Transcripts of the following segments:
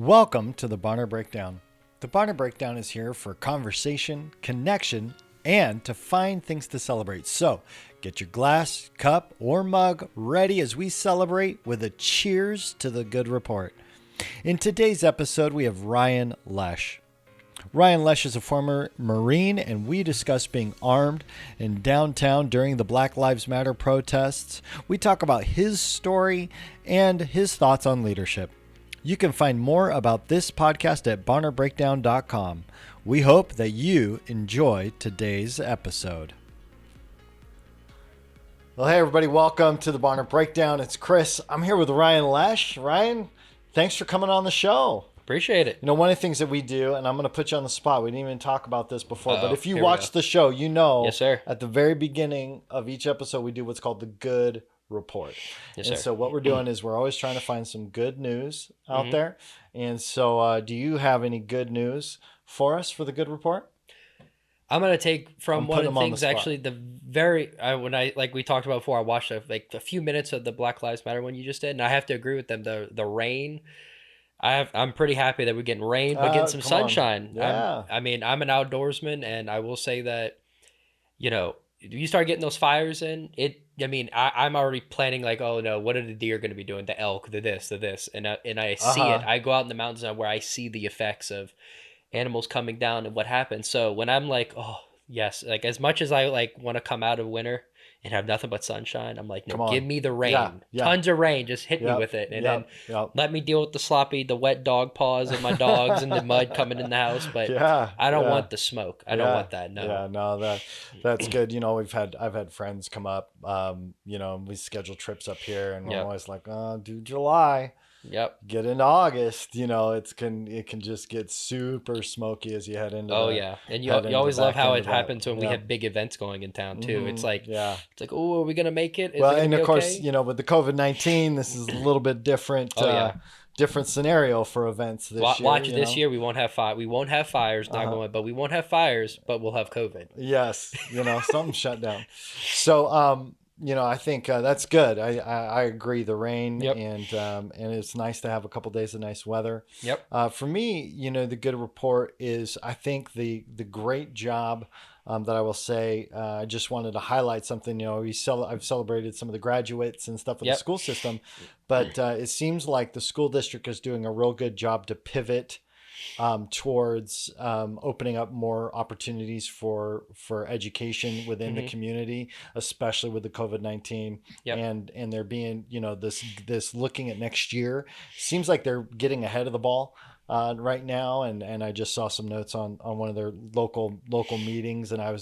Welcome to the Bonner Breakdown. The Bonner Breakdown is here for conversation, connection, and to find things to celebrate. So get your glass, cup, or mug ready as we celebrate with a cheers to the good report. In today's episode, we have Ryan Lesh. Ryan Lesh is a former Marine, and we discuss being armed in downtown during the Black Lives Matter protests. We talk about his story and his thoughts on leadership. You can find more about this podcast at bonnerbreakdown.com. We hope that you enjoy today's episode. Well, hey, everybody. Welcome to the Bonner Breakdown. It's Chris. I'm here with Ryan Lesh. Ryan, thanks for coming on the show. Appreciate it. You know, one of the things that we do, and I'm going to put you on the spot. We didn't even talk about this before, but if you here we watch go. the show, you know Yes, sir. at the very beginning of each episode, we do what's called the good report. Yes, and sir. so what we're doing is we're always trying to find some good news out there. And so do you have any good news for us for the good report? I'm gonna take I'm from one putting of him the on the things spot. actually when I like we talked about before. I watched like a few minutes of the Black Lives Matter one you just did, and I have to agree with them. The rain. I'm pretty happy that we're getting rain, but getting some Come on. sunshine. Yeah. I'm an outdoorsman, and I will say that, you start getting those fires in it. I'm already planning like, oh no, what are the deer going to be doing? The elk, the this, and I see it. I go out in the mountains where I see the effects of animals coming down and what happens. So when I'm like, oh yes, like as much as I like want to come out of winter and have nothing but sunshine, I'm like, Come no, on. give me the rain, Yeah. tons of rain, just hit me Yep. with it, and Yep. then Yep. let me deal with the wet dog paws of my dogs and the mud coming in the house. But Yeah. I don't Yeah. want the smoke. I don't Yeah. want that. No. Yeah, no, that's good. You know, I've had friends come up, we schedule trips up here and we're Yep. always like, oh, do July, Yep. get into August, it can just get super smoky as you head into Oh the, yeah, and you head into always the love back how end it of that. happens when we Yeah. have big events going in town too. It's like yeah. oh, are we gonna make it? Is Well, it gonna and be of course, okay? with the COVID-19, this is a little bit different. Oh, yeah. Different scenario for events this year. Watch this year. We won't have We won't have fires. Not Uh-huh. going, but we won't have fires. But we'll have COVID. Yes, something shut down. So, I think that's good. I agree. The rain Yep. and it's nice to have a couple days of nice weather. Yep. For me, the good report is I think the great job that I will say. I just wanted to highlight something. I've celebrated some of the graduates and stuff in the Yep. school system, but it seems like the school district is doing a real good job to pivot towards opening up more opportunities for education within the community, especially with the COVID-19. Yep. And there being, this looking at next year, seems like they're getting ahead of the ball right now. And I just saw some notes on one of their local meetings, and I'm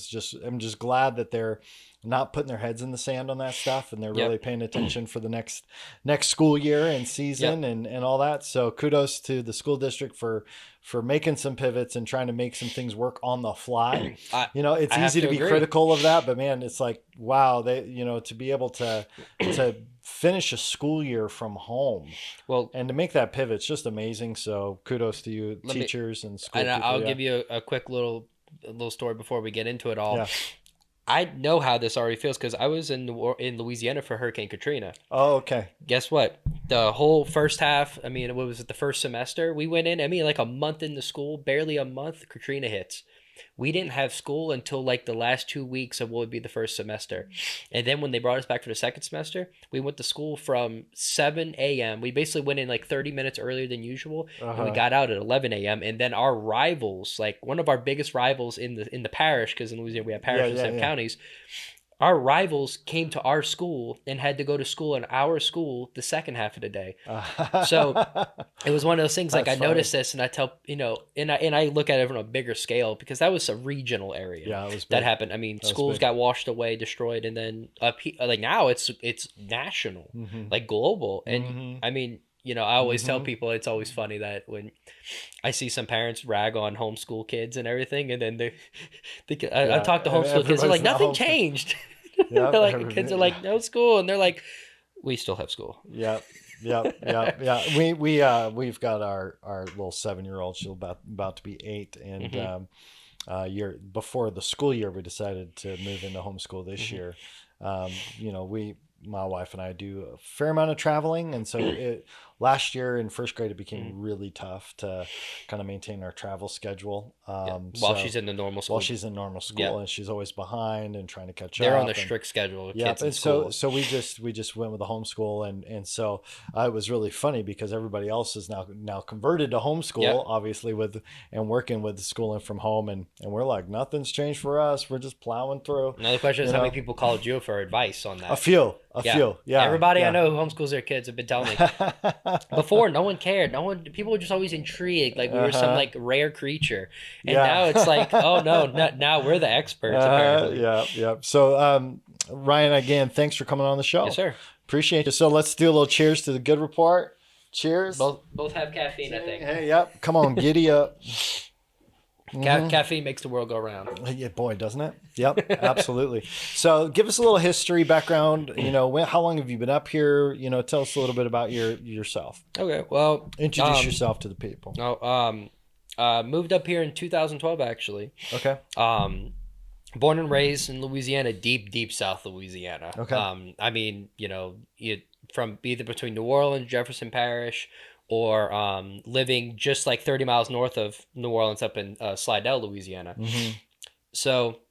just glad that they're not putting their heads in the sand on that stuff, and they're Yep. really paying attention for the next school year and season and all that. So kudos to the school district for making some pivots and trying to make some things work on the fly. It's I have easy to be agree. critical of that, but man, it's like, wow, they, to be able to finish a school year from home Well, and to make that pivot, it's just amazing. So kudos to you, Let me- teachers and school and people. I'll give you a quick little story before we get into it all. Yeah. I know how this already feels because I was in Louisiana for Hurricane Katrina. Oh, okay. Guess what? The whole first half, what was it, the first semester? We went in, like a month into school, barely a month, Katrina hits. We didn't have school until like the last 2 weeks of what would be the first semester. And then when they brought us back for the second semester, we went to school from 7 a.m. We basically went in like 30 minutes earlier than usual. And we got out at 11 a.m. And then our rivals, like one of our biggest rivals in the parish, because in Louisiana we have parishes and counties, our rivals came to our school and had to go to school in our school the second half of the day. So it was one of those things like That's I noticed this and I tell, and I look at it on a bigger scale because that was a regional area Yeah, it was that big. happened. was Schools big. got washed away, destroyed. And then like now it's national, like global. And I always tell people it's always funny that when I see some parents rag on homeschool kids and everything, and then I talk to homeschool kids, they're like, everybody's not nothing homeschooled. changed. Yeah, They're like, kids are like, no school, and they're like, we still have school. Yeah. We've got our little 7-year-old. She's about to be 8, and year before the school year, we decided to move into homeschool this year. My wife and I do a fair amount of traveling, and so last year in first grade, it became really tough to kind of maintain our travel schedule. While she's in the normal school. While she's in normal school, and she's always behind and trying to catch up. They're on a strict schedule with kids in school. So we just went with the homeschool, and so it was really funny because everybody else is now converted to homeschool, obviously and working with schooling from home, and we're like, nothing's changed for us. We're just plowing through. Another question is how many people called you for advice on that? A few. Yeah. Everybody I know who homeschools their kids have been telling me. Before, no one cared. People were just always intrigued, like we were some like rare creature. And now it's like, oh no, now we're the experts apparently. Yeah. So Ryan, again, thanks for coming on the show. Yes, sir. Appreciate you. So let's do a little cheers to the good report. Cheers. Both have caffeine, I think. Hey, yep. Come on, giddy up. Caffeine makes the world go round. Yeah, boy, doesn't it? Yep, absolutely. So, give us a little history, background. How long have you been up here? Tell us a little bit about yourself. Okay, well, introduce yourself to the people. Moved up here in 2012, actually. Okay. Born and raised in Louisiana, deep South Louisiana. Okay. I mean, from either between New Orleans, Jefferson Parish, or living just like 30 miles north of New Orleans up in Slidell, Louisiana. Mm-hmm. So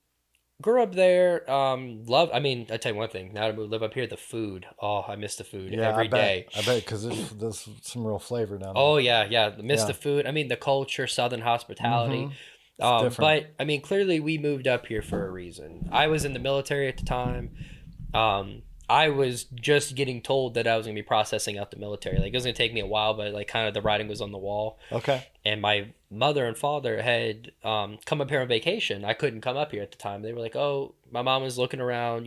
grew up there. I tell you one thing, now to live up here, the food. Oh, I miss the food every day. I bet because there's some real flavor down there. Oh, yeah. Miss the food. I mean, the culture, Southern hospitality. But, I mean, clearly we moved up here for a reason. I was in the military at the time. I was just getting told that I was going to be processing out the military. Like, it was going to take me a while, but like kind of the writing was on the wall. Okay. And my mother and father had come up here on vacation. I couldn't come up here at the time. They were like, oh, my mom was looking around,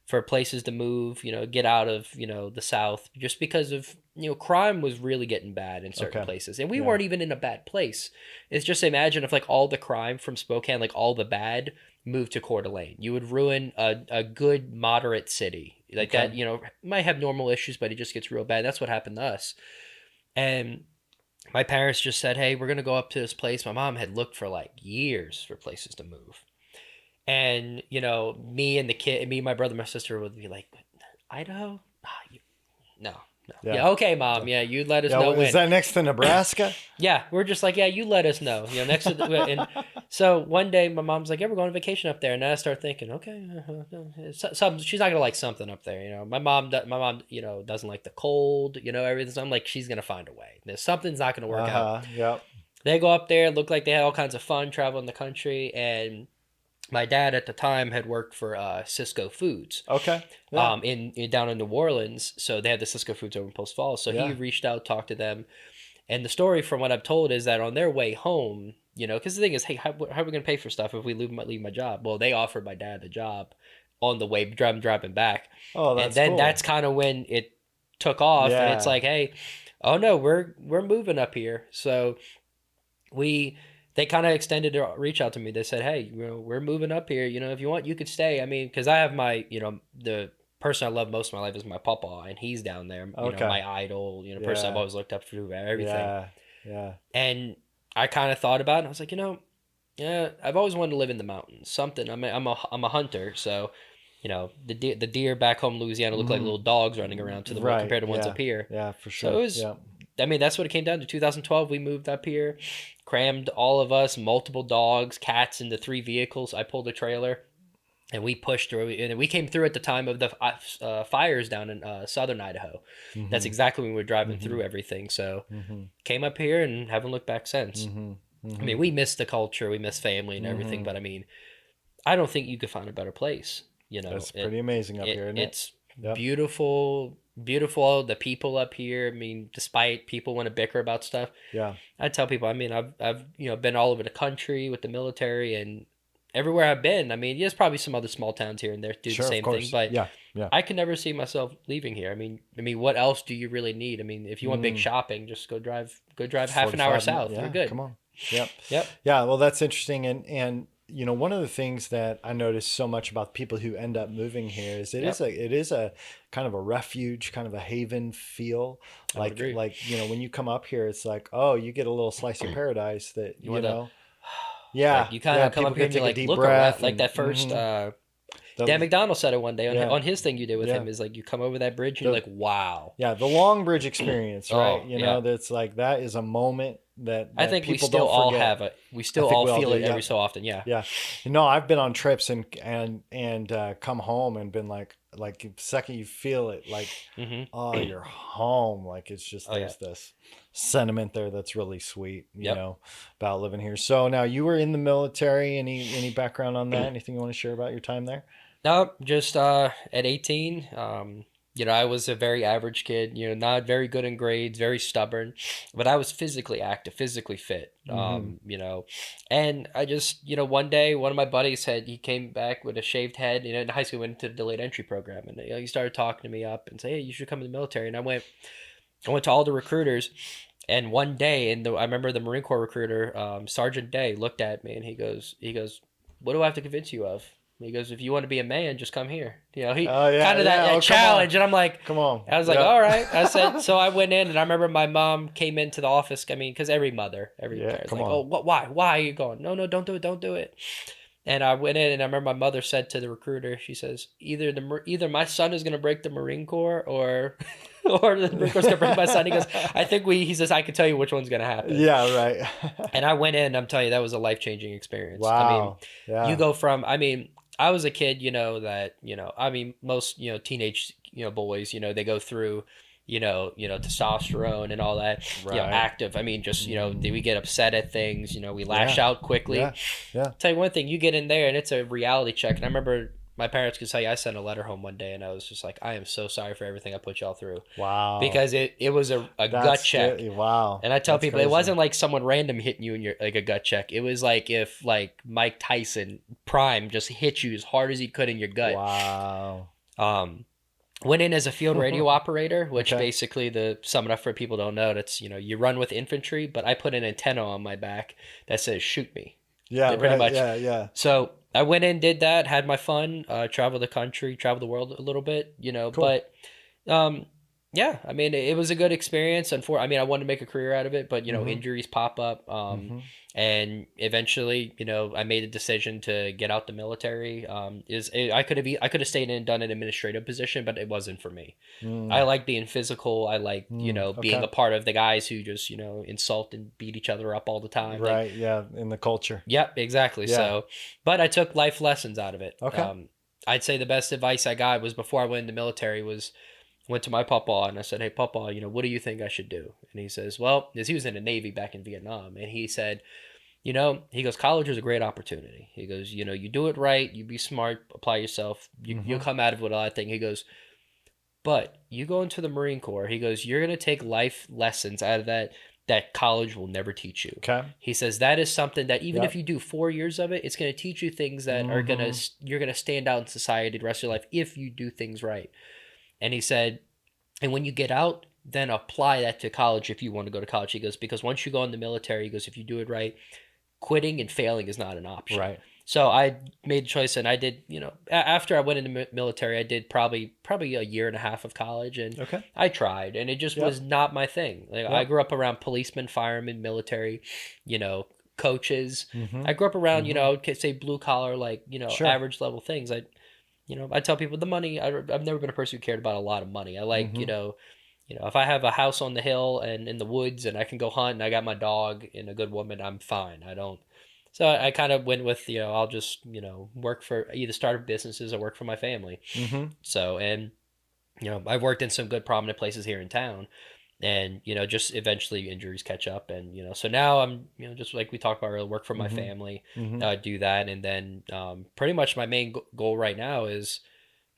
for places to move, get out of, the South, just because of, crime was really getting bad in certain places. And we weren't even in a bad place. It's just imagine if like all the crime from Spokane, like all the bad, moved to Coeur d'Alene. You would ruin a good moderate city like that, might have normal issues, but it just gets real bad. That's what happened to us. And my parents just said, hey, we're going to go up to this place. My mom had looked for like years for places to move. And, me and my brother, my sister would be like, Idaho? No. Yeah. Okay, Mom. Yeah, you let us know when. Is that next to Nebraska? Yeah, we're just like, yeah, you let us know. next to and so one day my mom's like, yeah, we're going on vacation up there, and I start thinking, okay, she's not gonna like something up there. My mom, doesn't like the cold, everything. So I'm like, she's gonna find a way. Something's not gonna work out. Yep. They go up there, look like they had all kinds of fun traveling the country, and my dad at the time had worked for Cisco Foods. Okay. Yeah. Down in New Orleans, so they had the Cisco Foods over in Post Falls. So he reached out, talked to them, and the story from what I've told is that on their way home, because the thing is, hey, how are we going to pay for stuff if we leave my job? Well, they offered my dad the job on the way driving back. Oh, that's cool. And then that's kind of when it took off, and it's like, hey, oh no, we're moving up here. So they kind of extended a reach out to me. They said, hey, we're moving up here. If you want, you could stay. I mean, because I have my, the person I love most in my life is my papa, and he's down there. My idol, person I've always looked up to, everything. Yeah. And I kind of thought about it, and I was like, I've always wanted to live in the mountains. Something. I'm a hunter, so the deer back home in Louisiana look like little dogs running around to the world compared to ones up here. Yeah, for sure. So it was. I mean, that's what it came down to. 2012, we moved up here, crammed all of us, multiple dogs, cats into 3 vehicles. I pulled a trailer, and we pushed through. And we came through at the time of the fires down in southern Idaho. Mm-hmm. That's exactly when we were driving through everything. So came up here and haven't looked back since. I mean, we miss the culture, we miss family and everything. But I mean, I don't think you could find a better place. It's pretty amazing up here, isn't it? It's beautiful. The people up here. I mean, despite people want to bicker about stuff. Yeah. I tell people, I mean, I've been all over the country with the military, and everywhere I've been, I mean, there's probably some other small towns here and there do the same thing, but I can never see myself leaving here. I mean, what else do you really need? I mean, if you want big shopping, just go drive half an hour south. We're good. Come on. Yep. Yep. Yeah. Well, that's interesting. And one of the things that I notice so much about people who end up moving here is it is a kind of a refuge, kind of a haven feel. Like when you come up here, it's like, oh, you get a little slice of paradise that you know. Yeah, like you kind of come up here and you're like, look around, like that first. Dan McDonald said it one day Yeah. on his thing you did with Yeah. him is like you come over that bridge and you're like, wow. Yeah, the Long Bridge experience, right? Oh, You yeah. know, that's like that is a moment that I think we people still don't all forget. have it. We still think all we all feel do, it yeah. every so often. Yeah. Yeah, I've been on trips and come home and been like the second you feel it, like, hmm oh, you're home. Like it's just Oh, yeah. there's this sentiment there that's really sweet, Yep. about living here. So now you were in the military. Any background on that? Anything you want to share about your time there? No, just at 18, I was a very average kid, not very good in grades, very stubborn, but I was physically active, physically fit. Mm-hmm. And I just, one day one of my buddies said he came back with a shaved head, in high school, went into the delayed entry program, and he started talking to me up and say, "Hey, you should come in the military." And I went to all the recruiters. And one day, I remember the Marine Corps recruiter, Sergeant Day, looked at me and he goes, "What do I have to convince you of?" He goes, "If you want to be a man, just come here." He Oh yeah, kind of yeah. that Oh, come on. challenge, and I'm like, Come on. I was like, Yeah. all right. I said, so I went in, and I remember my mom came into the office. I mean, because every Yeah, parent's come like, on. "Oh, what? Why are you going? No, don't do it, don't do it." And I went in, and I remember my mother said to the recruiter, she says, either my son is gonna break the Marine Corps, or or the Marine Corps gonna break my son. He goes, he says, I can tell you which one's gonna happen. Yeah, right. And I went in, I'm telling you, that was a life-changing experience. I mean, Wow. Yeah. you go from, I was a kid, most, teenage, boys, they go through, testosterone and all that, Right. active. I mean, just, we get upset at things, we lash Yeah. out quickly. Yeah. Yeah. Tell you one thing, you get in there and it's a reality check. And I remember my parents could tell you, I sent a letter home one day and I was just like, I am so sorry for everything I put y'all through. Wow. Because it was a gut check. Wow. And I tell That's people, crazy. it wasn't like someone random hitting you in your like a gut check. It was like if like Mike Tyson Prime just hit you as hard as he could in your gut. Wow. Went in as a field radio operator, which Okay. basically the sum it up for people don't know, that's you run with infantry, but I put an antenna on my back that says shoot me. Yeah. Pretty Right. much. Yeah. Yeah. So I went in, did that, had my fun, traveled the country, traveled the world a little bit, Cool. but yeah, I mean, it was a good experience. I wanted to make a career out of it, but Mhm. injuries pop up, Mhm. and eventually, I made a decision to get out the military. I could have stayed in and done an administrative position, but it wasn't for me. Mm. I like being physical. I like being Okay. a part of the guys who just insult and beat each other up all the time. Like, Right. Yeah. In the culture. yep, exactly. Yeah. So, but I took life lessons out of it. Okay. I'd say the best advice I got was before I went into the military was went to my papa and I said, "Hey, papa, what do you think I should do?" And he says, "Well," because he was in the Navy back in Vietnam, and he said, he goes, "College is a great opportunity." He goes, "You do it right, you be smart, apply yourself, you'll come out of it with a lot of things." He goes, "But you go into the Marine Corps," he goes, "you're gonna take life lessons out of that college will never teach you." Okay. He says that is something that even Yep. if you do 4 years of it, it's going to teach you things that are you're gonna stand out in society the rest of your life if you do things right. And he said, and when you get out, then apply that to college if you want to go to college. He goes, because once you go in the military, he goes, if you do it right, quitting and failing is not an option. Right. So I made a choice, and I did, after I went into the military, I did probably a year and a half of college, and Okay. I tried, and it just Yep. was not my thing. Like I Yep. grew up around policemen, firemen, military, coaches. Mhm. I grew up around, Mhm. I would say blue collar, like, Sure. average level things. I tell people the money. I've never been a person who cared about a lot of money. I like, Mhm. if I have a house on the hill and in the woods and I can go hunt and I got my dog and a good woman, I'm fine. I don't. So I kind of went with, I'll just, work for either start businesses or work for my family. Mhm. So, and, I've worked in some good prominent places here in town, and, just eventually injuries catch up. And, so now I'm, just like we talked about earlier, work for my Mhm. family, Mhm. do that. And then pretty much my main goal right now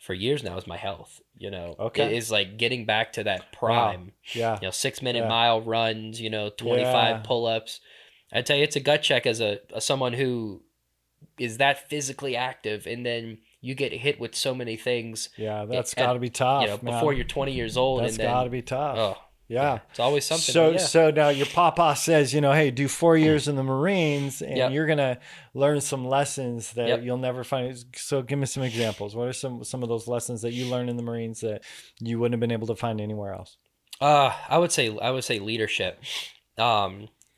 for years now is my health. Okay. It is like getting back to that Wow. prime, Yeah. 6-minute Yeah. mile runs, 25 Yeah. pull-ups. I tell you, it's a gut check as a someone who is that physically active, and then you get hit with so many things. Yeah. That's at, got to be tough, man. before you're 20 years old, That's and then got to be tough. oh Yeah. it's always something. So but yeah. so now your papa says, hey, do 4 years in the Marines, and Yep. you're gonna learn some lessons that Yep. you'll never find. So give me some examples. What are some of those lessons that you learned in the Marines that you wouldn't have been able to find anywhere else? I would say leadership.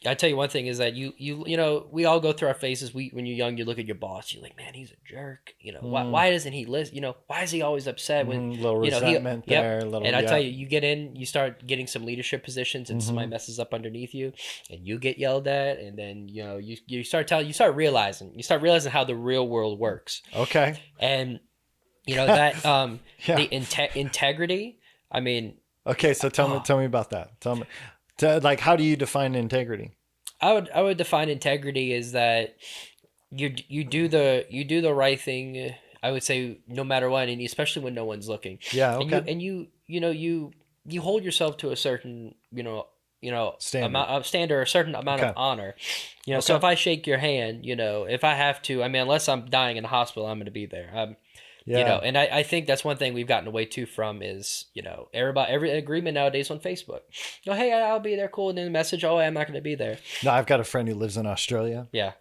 I tell you one thing is that you know, we all go through our phases. When you're young, you look at your boss, you're like, man, he's a jerk. You know, Mm, why doesn't he listen? You know, why is he always upset when, little you know, he, resentment yep. there, little, And I tell yeah. you, you get in, you start getting some leadership positions, and somebody messes up underneath you, and you get yelled at, and then you know you start realizing how the real world works, Okay. and you know that Yeah. the integrity. I mean, Okay. So oh, tell me about that. Tell me, like, how do you define integrity? I would define integrity as that you do the right thing. I would say no matter what, and especially when no one's looking, Yeah. and Okay. you know you hold yourself to a certain Standard. amount of standard, a certain amount of Okay. honor. You know, so Okay. if I shake your hand, you know, if I have to, I mean, unless I'm dying in a hospital, I'm going to be there. You know, Yeah. and I think that's one thing we've gotten away too from is, you know, every agreement nowadays on Facebook. You know, hey, I'll be there, cool, and then the message, oh, I'm not going to be there. No, I've got a friend who lives in Australia, Yeah,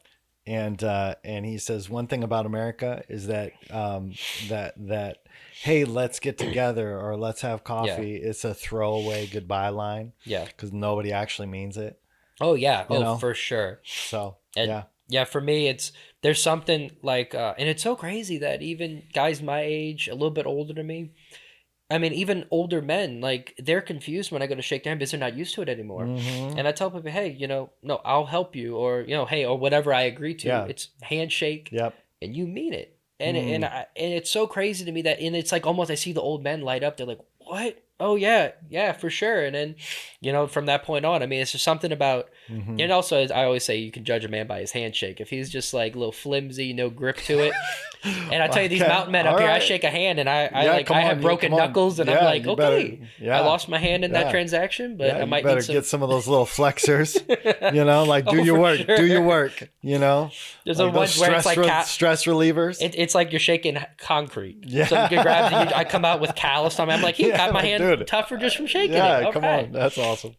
and he says one thing about America is that that hey, let's get together or let's have yeah, coffee. It's a throwaway goodbye line yeah. because nobody actually means it. Oh yeah, You oh know. for sure. So And yeah. yeah, for me, there's something like, and it's so crazy that even guys my age, a little bit older than me, I mean, even older men, like they're confused when I go to shake their hand because they're not used to it anymore. Mm-hmm. And I tell people, hey, you know, no, I'll help you, or you know, hey, or whatever I agree to. Yeah. It's handshake, Yep. and you mean it. Mm. And it's so crazy to me that, and it's like almost I see the old men light up. They're like, what? Oh yeah, yeah, for sure. And then, you know, from that point on, I mean, it's just something about. Mm-hmm. And also, as I always say, you can judge a man by his handshake. If he's just like a little flimsy, no grip to it. And I tell you, these Okay. mountain men All up here, I right. shake a hand, and I Yeah. like Come I have on. You come broken on. knuckles, and I'm Yeah. like, You better. okay, I Yeah. lost my hand in that Yeah. transaction, but Yeah, I you might better need some. get some of those little flexors, like do Oh, your for work, do your sure. work, There's the like those ones where it's like stress relievers. it's like you're shaking concrete. So you Yeah. can grab I come out with callus on me. I'm like, he Yeah, got my like, hand dude. tougher just from shaking it. Yeah, come Okay. on. That's awesome.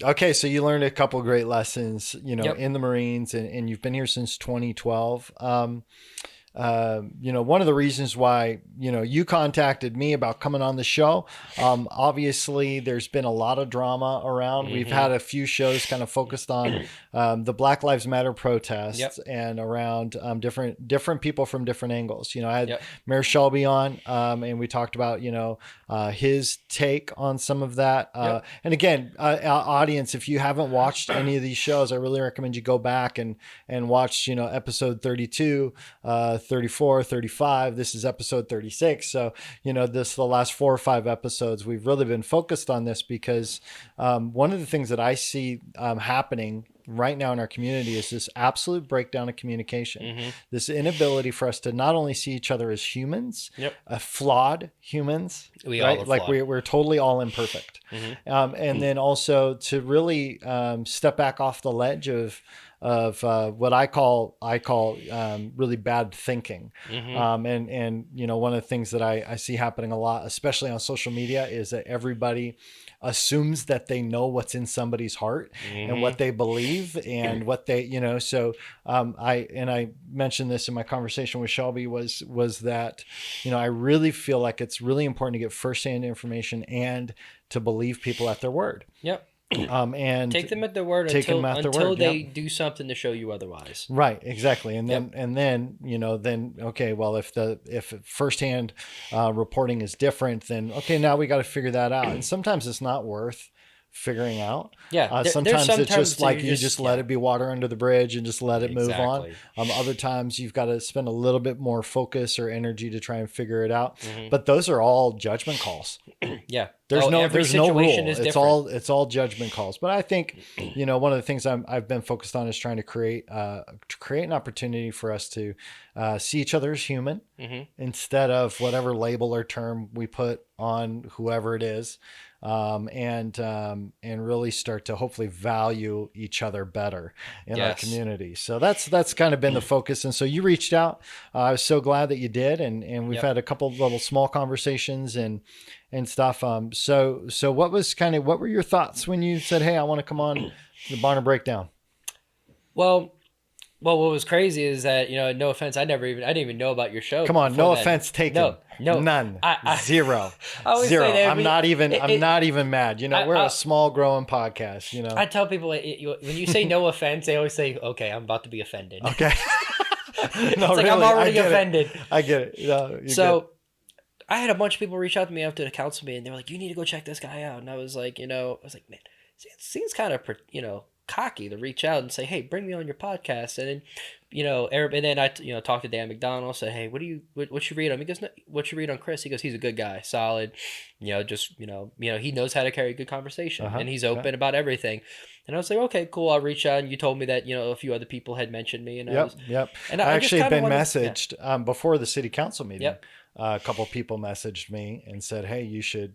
Okay, so you learned a couple great lessons, Yep. in the Marines, and you've been here since 2012. One of the reasons why, you contacted me about coming on the show. Obviously, there's been a lot of drama around. We've Mm-hmm. had a few shows kind of focused on the Black Lives Matter protests Yep. and around different people from different angles. I had Yep. Mayor Shelby on, and we talked about, his take on some of that. Yep. And again, audience, if you haven't watched any of these shows, I really recommend you go back and watch, episode 32, 34, 35. This is episode 36. So, the last 4 or 5 episodes, we've really been focused on this because one of the things that I see happening right now in our community is this absolute breakdown of communication, Mm-hmm. this inability for us to not only see each other as humans, Yep. flawed humans, We all are right? Like flawed. we're totally all imperfect. Mm-hmm. And then also to really step back off the ledge of what I call really bad thinking. Mm-hmm. And one of the things that I see happening a lot, especially on social media, is that everybody assumes that they know what's in somebody's heart and what they believe and what they, so I mentioned this in my conversation with Shelby was that, I really feel like it's really important to get firsthand information and to believe people at their word. Yep. And Take them at their word take them at their until word. they Yep. do something to show you otherwise. Right, exactly, and Yep. then okay, well, if firsthand reporting is different, then okay, now we got to figure that out, and sometimes it's not worth figuring out. Yeah. There's Sometimes it's just that like you're you just let yeah. it be water under the bridge and just let it move on. Exactly. Other times you've got to spend a little bit more focus or energy to try and figure it out. Mm-hmm. But those are all judgment calls. Yeah. There's Every no situation rule. is It's different. it's all judgment calls. But I think, one of the things I've been focused on is trying to create an opportunity for us to see each other as human Mm-hmm. instead of whatever label or term we put on whoever it is, and really start to hopefully value each other better in our Yes. community. So that's kind of been the focus. And so you reached out. I was so glad that you did, and we've Yep. had a couple of little small conversations and stuff. So what were your thoughts when you said, "Hey, I want to come on the Barner Breakdown"? Well, Well, what was crazy is that, no offense, I didn't even know about your show. Come on, before no then. offense taken. No, None. I Zero. I always Zero. say that I'm not even. I'm not even mad. We're I a small growing podcast. I tell people when you say no offense, they always say, "Okay, I'm about to be offended." Okay. It's No, like really, I'm already I get offended. It. I get it. No, you're So I had a bunch of people reach out to me after the council meeting. They were like, "You need to go check this guy out," and I was like, man, it seems kind of, cocky to reach out and say, "Hey, bring me on your podcast." And then, and then I, talked to Dan McDonald, said, "Hey, what you read on?" He goes, "No, what you read on Chris?" He goes, "He's a good guy, solid, just, he knows how to carry a good conversation, and he's open about everything." And I was like, "Okay, cool." I'll reach out. And you told me that, a few other people had mentioned me, and Yep. And I just actually kinda been wanted- messaged before the city council meeting. Yep. A couple people messaged me and said, "Hey, you should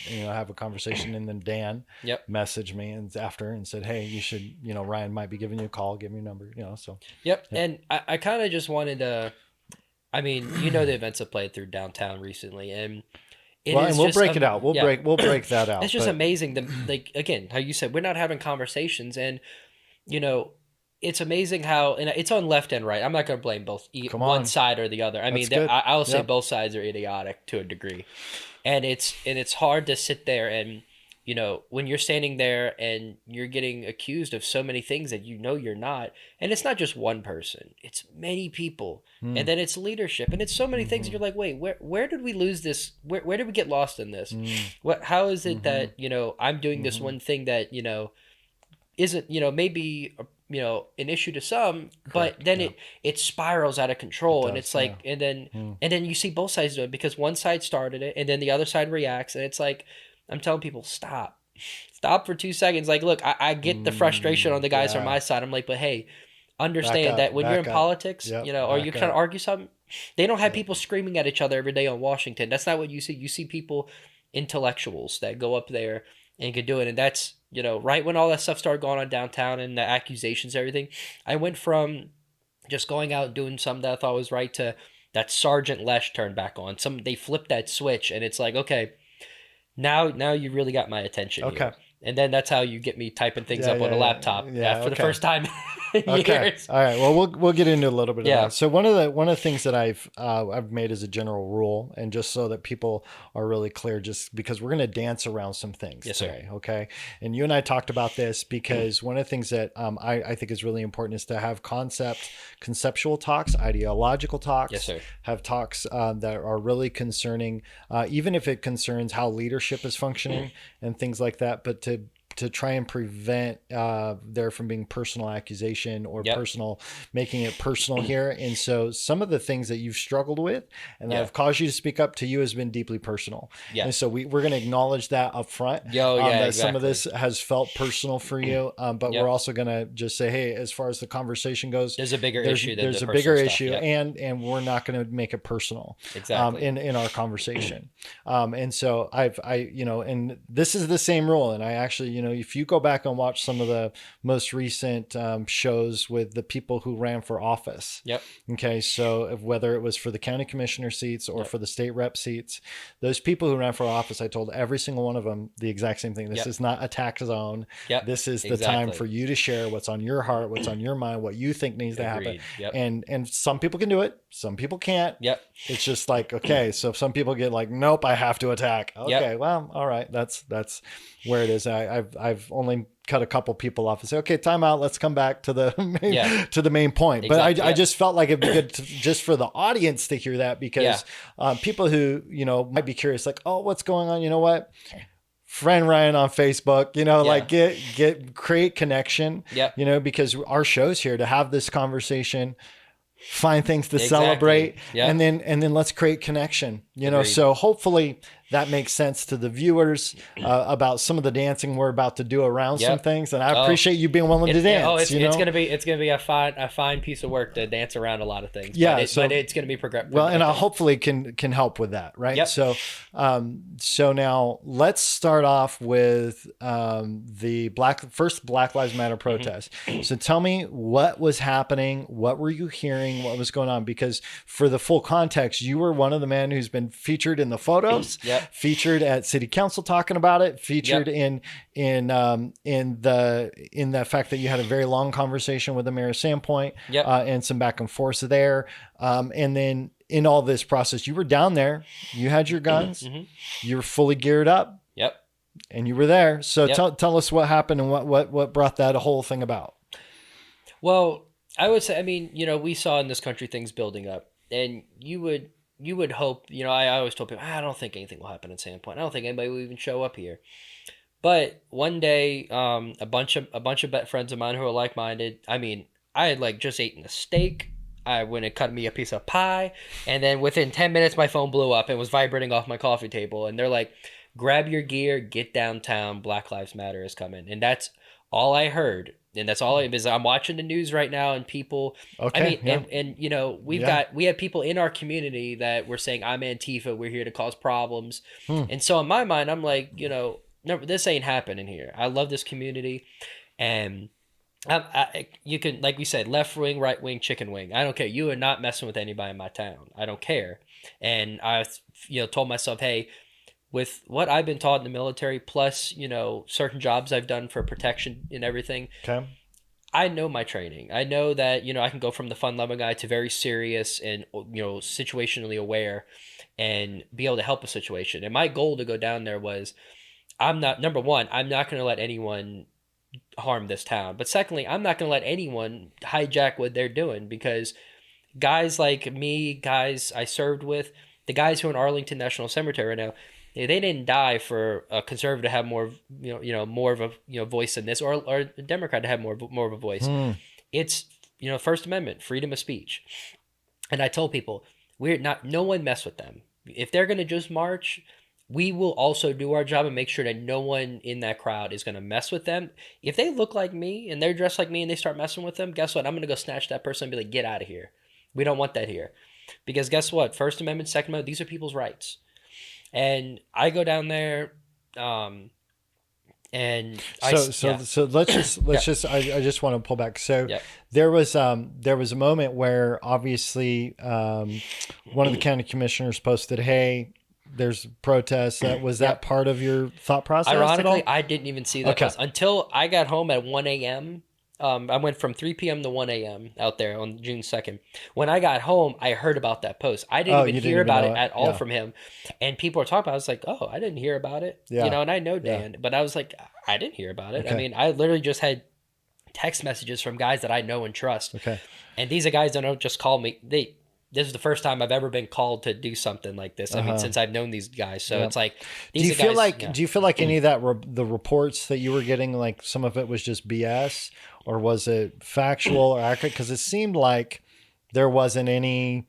have a conversation." And then Dan Yep. messaged me and said, "Hey, you should Ryan might be giving you a call, give me your number." So Yep. And I kind of just wanted to. I mean, the events have played through downtown recently, and and we'll break it out. We'll break that out. It's just amazing. Like again, how you said we're not having conversations, and it's amazing how, and it's on left and right. I'm not going to blame one side or the other. I mean, I'll say both sides are idiotic to a degree, and it's hard to sit there and when you're standing there and you're getting accused of so many things that you're not, and it's not just one person, it's many people, and then it's leadership, and it's so many things. And you're like, wait, where did we lose this? Where did we get lost in this? How is it that I'm doing this one thing that isn't maybe an issue to some, but then it spirals out of control, and it's like, and then you see both sides do it, because one side started it and then the other side reacts, and it's like, I'm telling people, stop for 2 seconds. Like, look, I get the frustration on the guys on my side. I'm like, but hey, understand that when you're in politics, or you're trying to argue something, they don't have people screaming at each other every day on Washington. That's not what you see. You see people, intellectuals, that go up there and can do it. And that's, right when all that stuff started going on downtown and the accusations, everything, I went from just going out and doing something that I thought was right to that Sergeant Lesh turned back on. They flipped that switch, and it's like, okay, now you really got my attention. Okay. Here. And then that's how you get me typing things up on a laptop for the first time in years. All right. Well, we'll get into a little bit of that. So one of the things that I've made as a general rule, and just so that people are really clear, just because we're going to dance around some things today. Sir. Okay. And you and I talked about this because one of the things that I think is really important is to have conceptual talks, ideological talks. Yes, sir. Have talks that are really concerning, even if it concerns how leadership is functioning and things like that, but to try and prevent there from being personal accusation or making it personal here. And so some of the things that you've struggled with and that have caused you to speak up to you has been deeply personal. And so we're going to acknowledge that up front. That some of this has felt personal for you, but we're also going to just say, hey, as far as the conversation goes, there's a bigger issue. There's a bigger issue, and we're not going to make it personal. In our conversation. And so and this is the same rule. And I actually, if you go back and watch some of the most recent shows with the people who ran for office. Okay. So whether it was for the county commissioner seats or for the state rep seats, those people who ran for office, I told every single one of them the exact same thing. This is not a tax zone. This is the time for you to share what's on your heart, what's on your mind, what you think needs to happen. And some people can do it. Some people can't. It's just like, okay, so some people get like, nope, I have to attack. Okay, well, all right. That's where it is. I've only cut a couple people off and say, okay, time out. Let's come back to the main point. But I just felt like it'd be good just for the audience to hear that, because people who, might be curious, like, oh, what's going on? You know what? Friend Ryan on Facebook, like create connection, because our show's here to have this conversation, find things to celebrate, and then let's create connection, so hopefully that makes sense to the viewers about some of the dancing we're about to do around some things. And I appreciate you being willing to dance. It's gonna be a fine piece of work to dance around a lot of things. But it's gonna be progressive. Well, and I hopefully can help with that, right? So now let's start off with the first Black Lives Matter protest. So tell me what was happening, what were you hearing, what was going on? Because for the full context, you were one of the men who's been featured in the photos. Yep. featured at city council talking about it, featured Yep. in the fact that you had a very long conversation with the mayor of Sandpoint, Yep. and some back and forth there. And then in all this process, you were down there, you had your guns, Hmm. you were fully geared up, Yep. and you were there. So Yep. tell us what happened and what brought that whole thing about. Well, I would say, I mean, we saw in this country things building up, and you would hope, I always told people, I don't think anything will happen in Sandpoint. I don't think anybody will even show up here. But one day, a bunch of friends of mine who are like minded. I mean, I had like just eaten a steak. I went and cut me a piece of pie, and then within 10 minutes, my phone blew up and was vibrating off my coffee table. And they're like, "Grab your gear, get downtown. Black Lives Matter is coming." And that's all I heard. And that's all because I'm watching the news right now, and people. I Okay. mean, Yeah. and Yeah. we have people in our community that were saying, "I'm Antifa. We're here to cause problems." Hmm. And so in my mind, I'm like, no, this ain't happening here. I love this community, and you can, like we said, left wing, right wing, chicken wing. I don't care. You are not messing with anybody in my town. I don't care. And I, told myself, hey, with what I've been taught in the military, plus certain jobs I've done for protection and everything, Okay. I know my training. I know that I can go from the fun loving guy to very serious and situationally aware, and be able to help a situation. And my goal to go down there was, I'm not, number one, I'm not going to let anyone harm this town. But secondly, I'm not going to let anyone hijack what they're doing, because guys like me, guys I served with, the guys who are in Arlington National Cemetery right now, they didn't die for a conservative to have more, more of a voice in this, or a Democrat to have more of a voice. Hmm. It's First Amendment, freedom of speech. And I told people, no one mess with them. If they're going to just march, we will also do our job and make sure that no one in that crowd is going to mess with them. If they look like me and they're dressed like me and they start messing with them, guess what? I'm going to go snatch that person and be like, get out of here. We don't want that here. Because guess what? First Amendment, Second Amendment, these are people's rights. And I go down there, and So let's just I just want to pull back. So Yeah. there was a moment where obviously one of the county commissioners posted, "Hey, there's protests." Was that part of your thought process at all? Ironically, I didn't even see that Okay. post until I got home at 1 a.m. I went from 3 p.m. to 1 a.m. out there on June 2nd. When I got home, I heard about that post. I didn't Oh, even you didn't hear even about know it it? at all Yeah. from him. And people were talking about it. I was like, oh, I didn't hear about it. Yeah. And I know Yeah. Dan, but I was like, I didn't hear about it. I Okay. mean, I literally just had text messages from guys that I know and trust. Okay. And these are guys that don't just call me. This is the first time I've ever been called to do something like this. I mean, since I've known these guys. So Yep. it's like, Do these you are feel guys, like yeah. do you feel like any of that the reports that you were getting, like some of it was just BS, or was it factual or accurate? Because it seemed like there wasn't any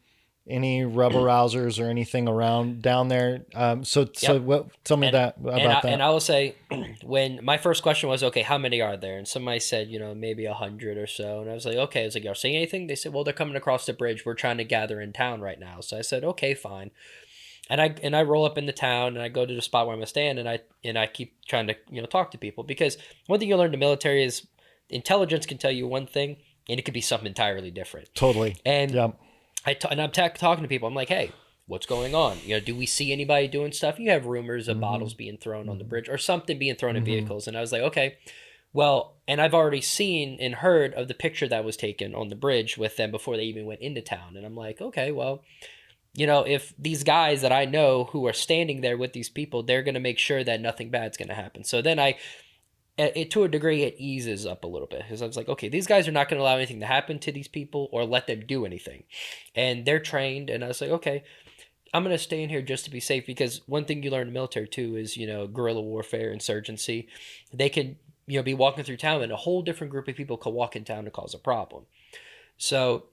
rubber rousers or anything around down there. So Yep. what? Tell me that about that. And I will say, when my first question was, okay, how many are there? And somebody said, maybe 100 or so. And I was like, okay. I was like, y'all seeing anything? They said, well, they're coming across the bridge. We're trying to gather in town right now. So I said, okay, fine. And I roll up into town, and I go to the spot where I'm gonna stand, and I keep trying to talk to people, because one thing you learn in the military is intelligence can tell you one thing, and it could be something entirely different. Totally. And Yeah. I'm talking to people. I'm like, hey, what's going on? Do we see anybody doing stuff? You have rumors of bottles being thrown on the bridge or something being thrown in vehicles. And I was like, okay, well, and I've already seen and heard of the picture that was taken on the bridge with them before they even went into town. And I'm like, okay, well, if these guys that I know who are standing there with these people, they're going to make sure that nothing bad's going to happen. So then to a degree, it eases up a little bit, because I was like, okay, these guys are not going to allow anything to happen to these people or let them do anything. And they're trained. And I was like, okay, I'm going to stay in here just to be safe, because one thing you learn in the military too is, guerrilla warfare, insurgency. They could, be walking through town, and a whole different group of people could walk in town to cause a problem. So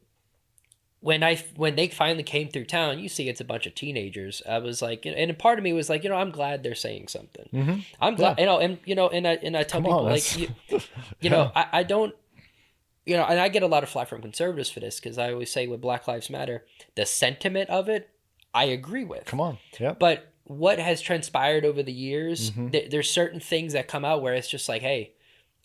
when they finally came through town, you see it's a bunch of teenagers. I was like, and a part of me was like, I'm glad they're saying something. Mm-hmm. I'm glad, and I tell Come people, on, like, that's- I don't, and I get a lot of flack from conservatives for this, because I always say with Black Lives Matter, the sentiment of it, I agree with. Come on. Yep. But what has transpired over the years, there's certain things that come out where it's just like, hey,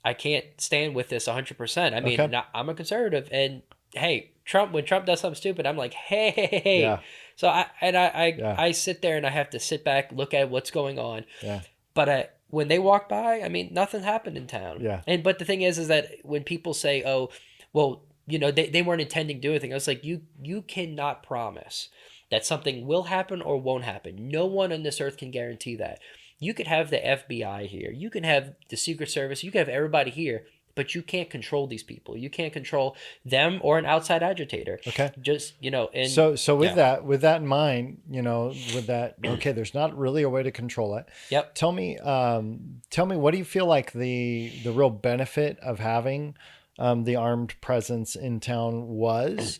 I can't stand with this 100%. I mean, Okay. I'm a conservative, and hey, Trump, when Trump does something stupid, I'm like, hey. Yeah. So Yeah. I sit there and I have to sit back, look at what's going on. Yeah. But when they walk by, I mean, nothing happened in town. Yeah. And but the thing is that when people say, "Oh, well, they weren't intending to do anything," I was like, you cannot promise that something will happen or won't happen. No one on this earth can guarantee that. You could have the FBI here, you can have the Secret Service, you can have everybody here, but you can't control these people. You can't control them or an outside agitator. Okay. Just and So yeah, with that in mind, with that, okay, there's not really a way to control it. yep. Tell me, what do you feel like the real benefit of having the armed presence in town was?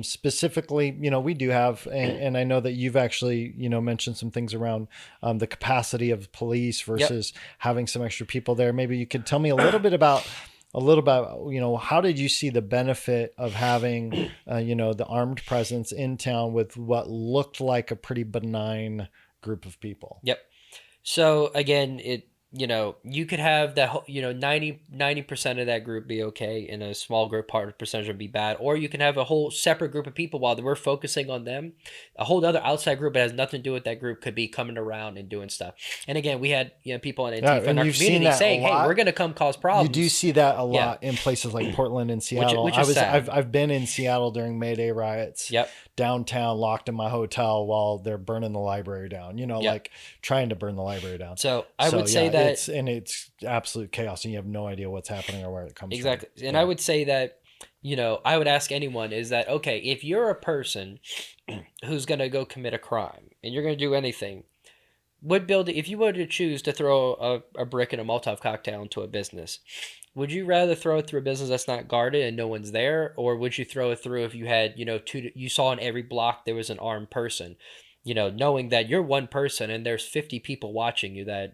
Specifically, we do have, and I know that you've actually, mentioned some things around the capacity of police versus having some extra people there. Maybe you could tell me a little about how did you see the benefit of having the armed presence in town with what looked like a pretty benign group of people? Yep. So again, you could have that whole, 90% of that group be okay, and a small group part percentage would be bad, or you can have a whole separate group of people while we're focusing on them. A whole other outside group that has nothing to do with that group could be coming around and doing stuff. And again, we had people in Yeah, Antifa in and our you've seen community that a saying, "Hey, lot. we're going to come cause You do problems." see that a Yeah, lot in places like Portland and Seattle. which is sad. I've been in Seattle during May Day riots, Yep. downtown, locked in my hotel while they're burning the library down. Yep. Like trying to burn the library down. So I So would say yeah, that it's absolute chaos, and you have no idea what's happening or where it comes from. exactly, and I Yeah. would say that I would ask anyone is that okay if you're a person who's going to go commit a crime and you're going to do anything. Would build if you were to choose to throw a brick and a Molotov cocktail into a business, would you rather throw it through a business that's not guarded and no one's there, or would you throw it through if you had you saw in every block there was an armed person, knowing that you're one person and there's 50 people watching you that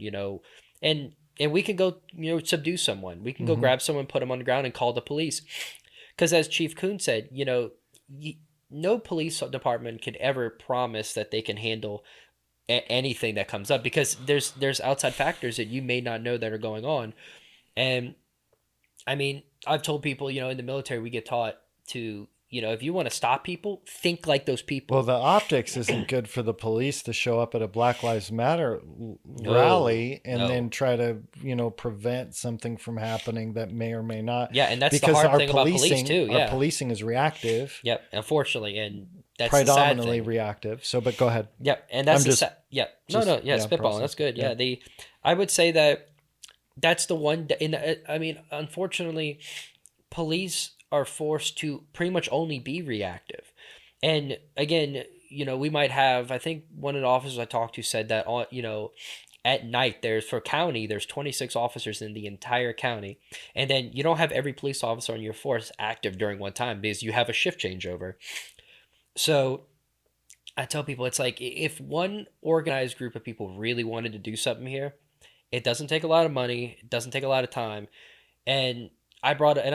and we can go subdue someone, we can go Hmm. grab someone, put them on the ground, and call the police, because as Chief Kuhn said, no police department could ever promise that they can handle anything that comes up, because there's outside factors that you may not know that are going on. And I mean, I've told people, in the military we get taught to, if you want to stop people, think like those Well, people. the optics isn't good for the police to show up at a Black Lives Matter No, rally and then no. try to, prevent something from happening that may or may not, Yeah, and that's the because hard thing about police too. our Yeah. policing is reactive, Yep, unfortunately, and that's the sad predominantly thing. reactive. So, but go ahead. Yep, and I'm that's just, yeah. No, just, no, yeah, yeah, spitballing. process. That's good. Yeah. Yeah, I would say that that's the one I mean, unfortunately, police are forced to pretty much only be reactive. And again, we might have, I think one of the officers I talked to said that at night for county, there's 26 officers in the entire county. And then you don't have every police officer on your force active during one time because you have a shift changeover. So I tell people it's like if one organized group of people really wanted to do something here, it doesn't take a lot of money, it doesn't take a lot of time. And I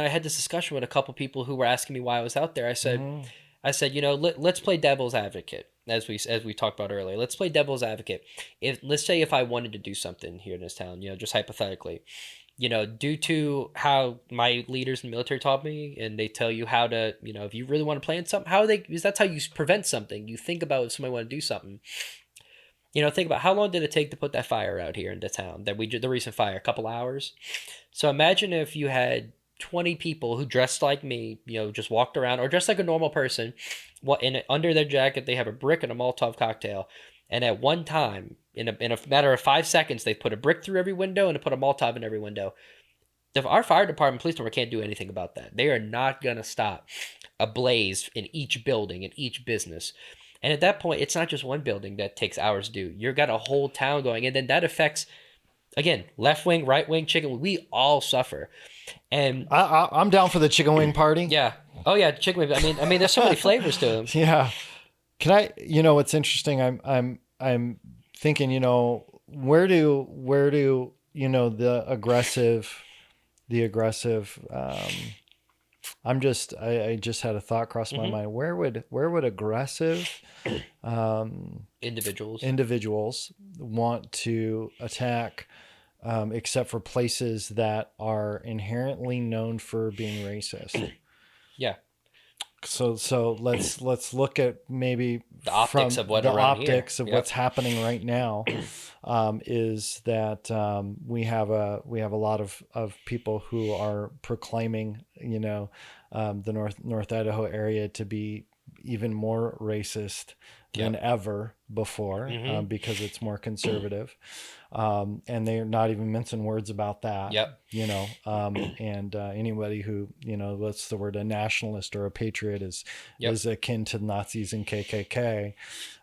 had this discussion with a couple people who were asking me why I was out there. Mhm. I said, let's play devil's advocate, as we talked about earlier. Let's play devil's advocate. If let's say if I wanted to do something here in this town, just hypothetically, due to how my leaders in the military taught me, and they tell you how to, if you really want to plan something, because that's how you prevent something. You think about if somebody want to do something. Think about how long did it take to put that fire out here in the town the recent fire, a couple hours. So imagine if you had 20 people who dressed like me, just walked around or dressed like a normal person. What under their jacket they have a brick and a Molotov cocktail, and at one time, in a matter of 5 seconds, they put a brick through every window and they put a Molotov in every window. Our fire department, police department can't do anything about that. They are not gonna stop a blaze in each building, in each business. And at that point, it's not just one building that takes hours to do. You've got a whole town going, and then that affects, again, left wing, right wing, chicken. We all suffer. And I'm down for the chicken wing party. yeah, oh yeah, chicken wing. I mean, there's so many flavors to them. Yeah. Can I? What's interesting? I'm thinking. Where do the aggressive. I just had a thought cross my mind. Where would aggressive Individuals. individuals want to attack, except for places that are inherently known for being racist? Yeah. So let's look at maybe The optics from of what the around here. optics of what's Yep. happening right now. Is that we have a lot of people who are proclaiming, the North Idaho area to be even more racist than Yep. ever before, Mm-hmm. because it's more conservative, and they're not even mincing words about that. Yep. And anybody who, what's the word, a nationalist or a patriot Yep. is akin to Nazis and KKK.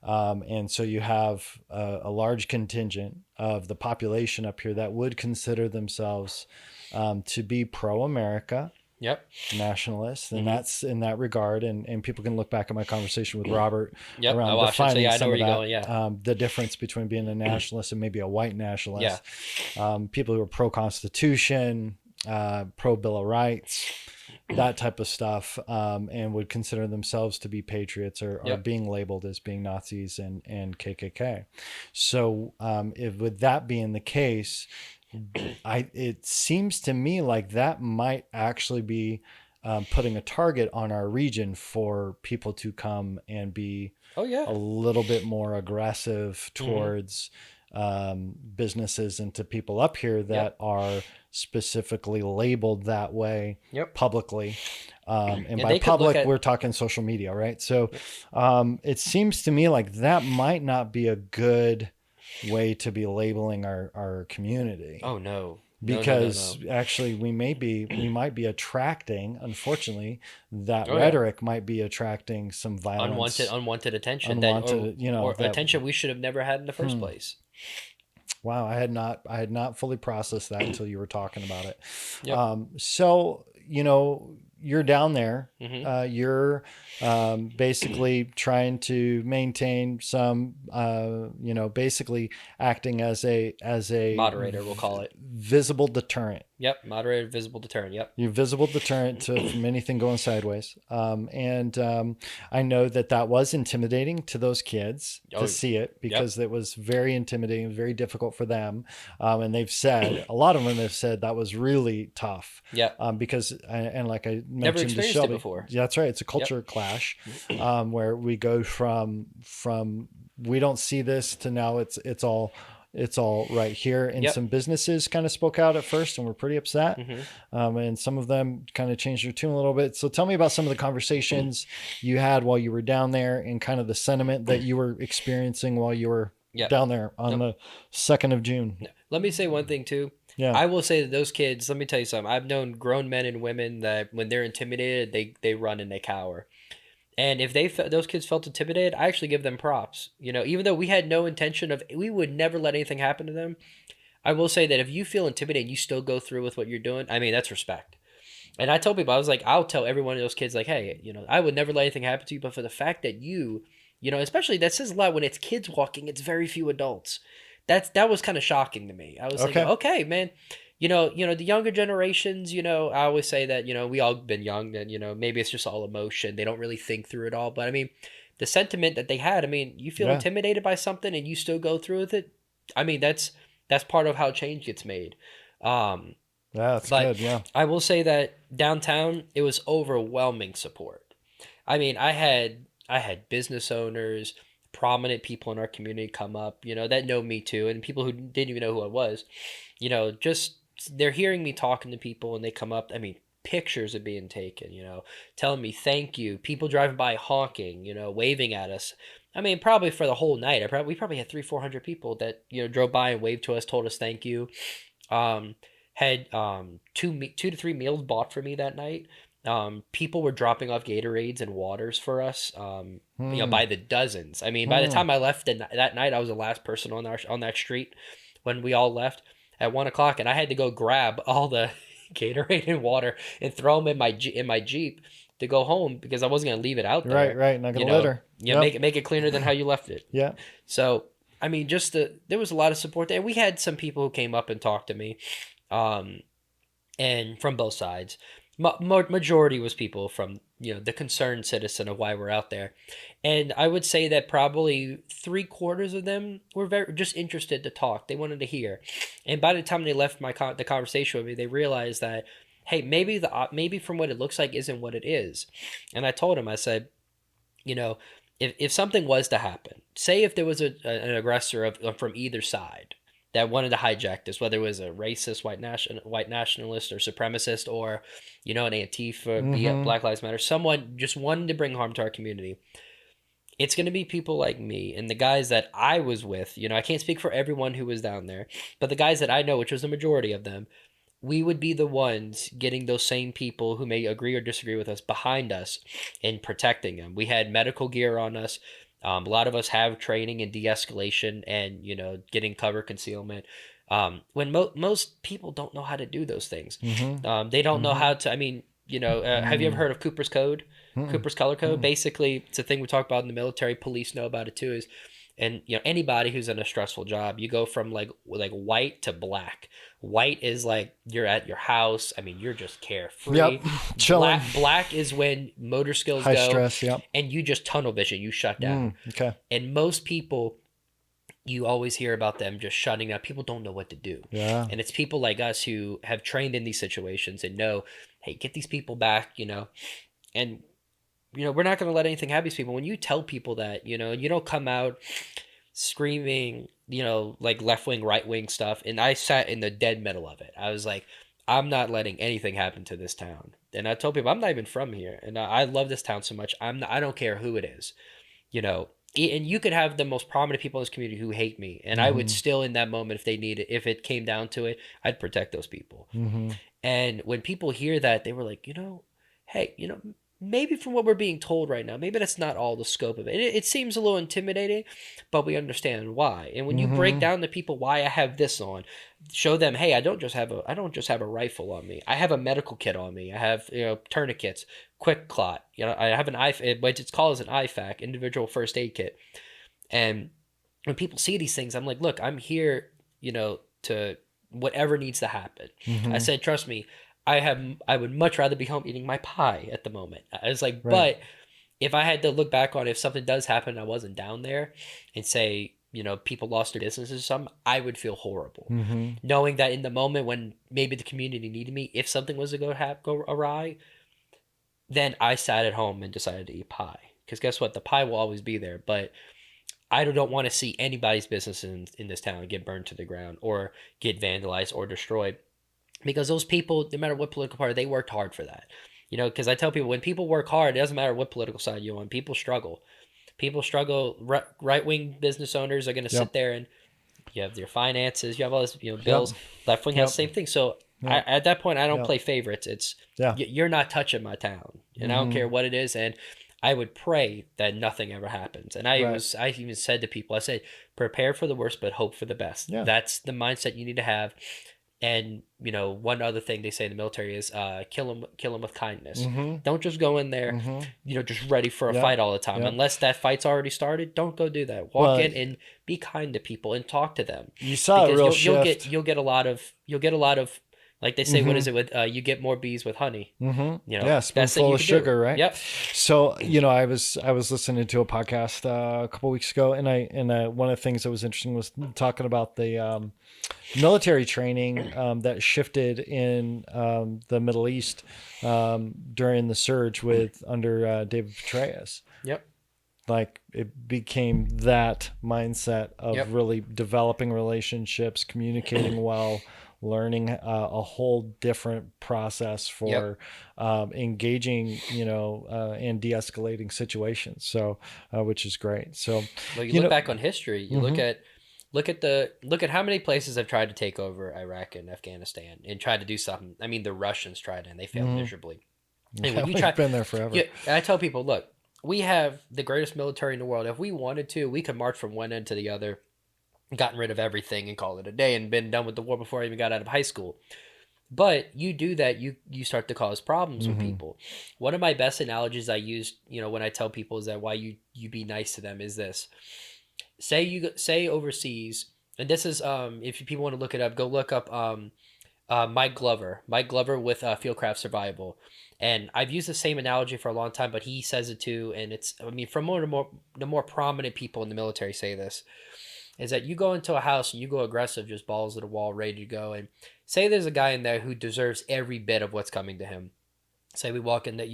And so you have a large contingent of the population up here that would consider themselves to be pro-America Yep. nationalists, and Mm-hmm. that's in that regard. And people can look back at my conversation with Robert Yep. I around watched it. So defining yeah, I know some where of you're that, going. Yeah. the difference between being a nationalist and maybe a white Yeah. nationalist. People who are pro-Constitution, pro-Bill of Rights, that type of stuff, and would consider themselves to be patriots, or Yep. being labeled as being Nazis and KKK. So, if with that being the case, it seems to me like that might actually be putting a target on our region for people to come and be Oh yeah. a little bit more aggressive Mm-hmm. towards businesses and to people up here that Yep. are specifically labeled that way Yep. publicly. And And by they could look public, at. we're talking social media, right? So Yep. it seems to me like that might not be a good way to be labeling our community, Oh no. No. No. No. because No. actually we might be attracting, unfortunately, that Oh yeah. rhetoric might be attracting some Unwanted, violence, unwanted attention that, unwanted, or that. attention we should have never had in the first place. Wow, I had not fully processed that until you were talking about it. Yep. So, you're down there. Mm-hmm. You're basically trying to maintain some, basically acting as a Moderator, we'll call it. visible deterrent. Yep. Moderated, visible deterrent. Yep. You're visible deterrent from anything going sideways. And I know that was intimidating to those kids to Oh. see it, Yep. because it was very intimidating, very difficult for them. And they've said, a lot of them have said that was really tough, Yep. because, and like I Never mentioned to experienced it Shelby, before. yeah, that's right. It's a Yep. culture clash, where we go from we don't see this to now it's all right here. And Yep. some businesses kind of spoke out at first and were pretty upset. Mm-hmm. And some of them kind of changed their tune a little bit. So tell me about some of the conversations you had while you were down there, and kind of the sentiment that you were experiencing while you were Yep. down there on Nope. the 2nd of June. Let me say one thing too. Yeah. I will say that those kids, let me tell you something. I've known grown men and women that when they're intimidated, they run and they cower. And if those kids felt intimidated, I actually give them props. Even though we had no intention of, we would never let anything happen to them. I will say that if you feel intimidated and you still go through with what you're doing, I mean, that's respect. And I tell people, I was like, I'll tell every one of those kids, like, hey, I would never let anything happen to you, but for the fact that especially that says a lot when it's kids walking, it's very few adults. That was kind of shocking to me. I was thinking, Okay. okay, man, the younger generations, I always say that, we all been young and, maybe it's just all emotion. They don't really think through it all. But I mean, the sentiment that they had, I mean, you feel Yeah. intimidated by something and you still go through with it. I mean, that's part of how change gets made. Um, Yeah, that's but good. Yeah. I will say that downtown, it was overwhelming support. I mean, I had business owners, prominent people in our community come up, that know me too, and people who didn't even know who I was, just they're hearing me talking to people and they come up. I mean, pictures are being taken, telling me thank you. People driving by honking, waving at us. I mean, probably for the whole night. We probably had 300-400 people that drove by and waved to us, told us thank you. Um, had 2 to 3 meals bought for me that night. People were dropping off Gatorades and waters for us, Hmm. by the dozens. I mean, by the Hmm. time I left that night, I was the last person on that street when we all left at 1 o'clock, and I had to go grab all the Gatorade and water and throw them in my Jeep to go home because I wasn't gonna leave it out Right. there. Right. Not You gonna know, litter. yeah, Yep. make it cleaner than how you left it. Yeah. So I mean, there was a lot of support there. We had some people who came up and talked to me, um, and from both sides. Majority was people from the concerned citizen of why we're out there, and I would say that probably 3/4 of them were very just interested to talk. They wanted to hear, and by the time they left the conversation with me, they realized that hey, maybe from what it looks like isn't what it is. And I told him, I said, you know, if something was to happen, say if there was an aggressor from either side that wanted to hijack this, whether it was a racist white nationalist or supremacist, or an Antifa, be it Mm-hmm. Black Lives Matter, someone just wanted to bring harm to our community, it's going to be people like me and the guys that I was with. I can't speak for everyone who was down there, but the guys that I know, which was the majority of them, we would be the ones getting those same people who may agree or disagree with us behind us and protecting them. We had medical gear on us. A lot of us have training in de-escalation and getting cover concealment. When most people don't know how to do those things, Mm-hmm. they don't know Mm-hmm. how to. I mean, have you ever heard of Cooper's Code? Mm-mm. Cooper's color code. Mm-mm. Basically, it's a thing we talk about in the military. Police know about it too. And anybody who's in a stressful job, you go from like white to black. White is like you're at your house. I mean, you're just Yep. carefree. Chilling. Black is when motor skills High go, stress. Yep. and you just tunnel vision. You shut down. Okay. And most people, you always hear about them just shutting down. People don't know what to do. Yeah. And it's people like us who have trained in these situations and know, hey, get these people back. And we're not going to let anything happen to these people. When you tell people that, you don't come out screaming, like left wing, right wing stuff. And I sat in the dead middle of it. I was like, I'm not letting anything happen to this town. And I told people I'm not even from here, and I love this town so much. I don't care who it is, And you could have the most prominent people in this community who hate me, and I would Mm-hmm. still, in that moment, if it came down to it, I'd protect those people. Mm-hmm. And when people hear that, they were like, hey, maybe from what we're being told right now, maybe that's not all the scope of it. It seems a little intimidating, but we understand why. And when you break Mm-hmm. down to people why I have this on, show them, hey, I don't just have a rifle on me. I have a medical kit on me. I have tourniquets, quick clot. I have an what it's called as an IFAC, individual first aid kit. And when people see these things, I'm like, look, I'm here, to whatever needs to happen. I Mm-hmm. said, trust me, I would much rather be home eating my pie at the moment. I was like, Right. but if I had to look back on if something does happen and I wasn't down there and say, people lost their businesses or something, I would feel horrible. Mm-hmm. Knowing that in the moment when maybe the community needed me, if something was to go awry, then I sat at home and decided to eat pie. Because guess what? The pie will always be there, but I don't want to see anybody's business in this town get burned to the ground or get vandalized or destroyed, because those people, no matter what political party, they worked hard for that. Because I tell people, when people work hard, it doesn't matter what political side you're on. People struggle. People struggle. Right wing business owners are going to Yep. sit there, and you have your finances, you have all this, Yep. bills. Left wing Yep. has the same thing. So Yep. at that point, I don't Yep. play favorites. It's Yeah. you're not touching my town, and I don't Mm-hmm. care what it is. And I would pray that nothing ever happens. And Right. I even said to people, I said, prepare for the worst, but hope for the best. Yeah. That's the mindset you need to have. And one other thing they say in the military is kill them with kindness. Mm-hmm. Don't just go in there, Mm-hmm. just ready for a Yep. fight all the time. Yep. Unless that fight's already started, don't go do that. Walk Well, in and be kind to people and talk to them, you saw a because real you'll shift. you'll get a lot of, like they say, what Mm-hmm. is it with you get more bees with honey. Mm-hmm. Yeah, Best thing spoonful you of could sugar, do. right? Yep. So I was listening to a podcast a couple weeks ago, and one of the things that was interesting was talking about the military training that shifted in the Middle East during the surge under David Petraeus. Yep. Like it became that mindset of Yep. really developing relationships, communicating well, learning a whole different process for engaging, and de-escalating situations. So, which is great. So, Well, you you look know, back on history. You Mhm. look at how many places have tried to take over Iraq and Afghanistan and tried to do something. I mean, the Russians tried and they failed Mhm. miserably. And yeah, when you we've try, been there forever. yeah, I tell people, look, we have the greatest military in the world. If we wanted to, we could march from one end to the other, gotten rid of everything and call it a day, and been done with the war before I even got out of high school. But you do that, you start to cause problems with Mhm. people. One of my best analogies I use, when I tell people is that why you be nice to them is this. Say overseas, and this is if people want to look it up, go look up Mike Glover with Fieldcraft Survival. And I've used the same analogy for a long time, but he says it too. And it's, I mean, from the more prominent people in the military say this. is that you go into a house and you go aggressive, just balls to the wall, ready to go. And say there's a guy in there who deserves every bit of what's coming to him. Say we walk in that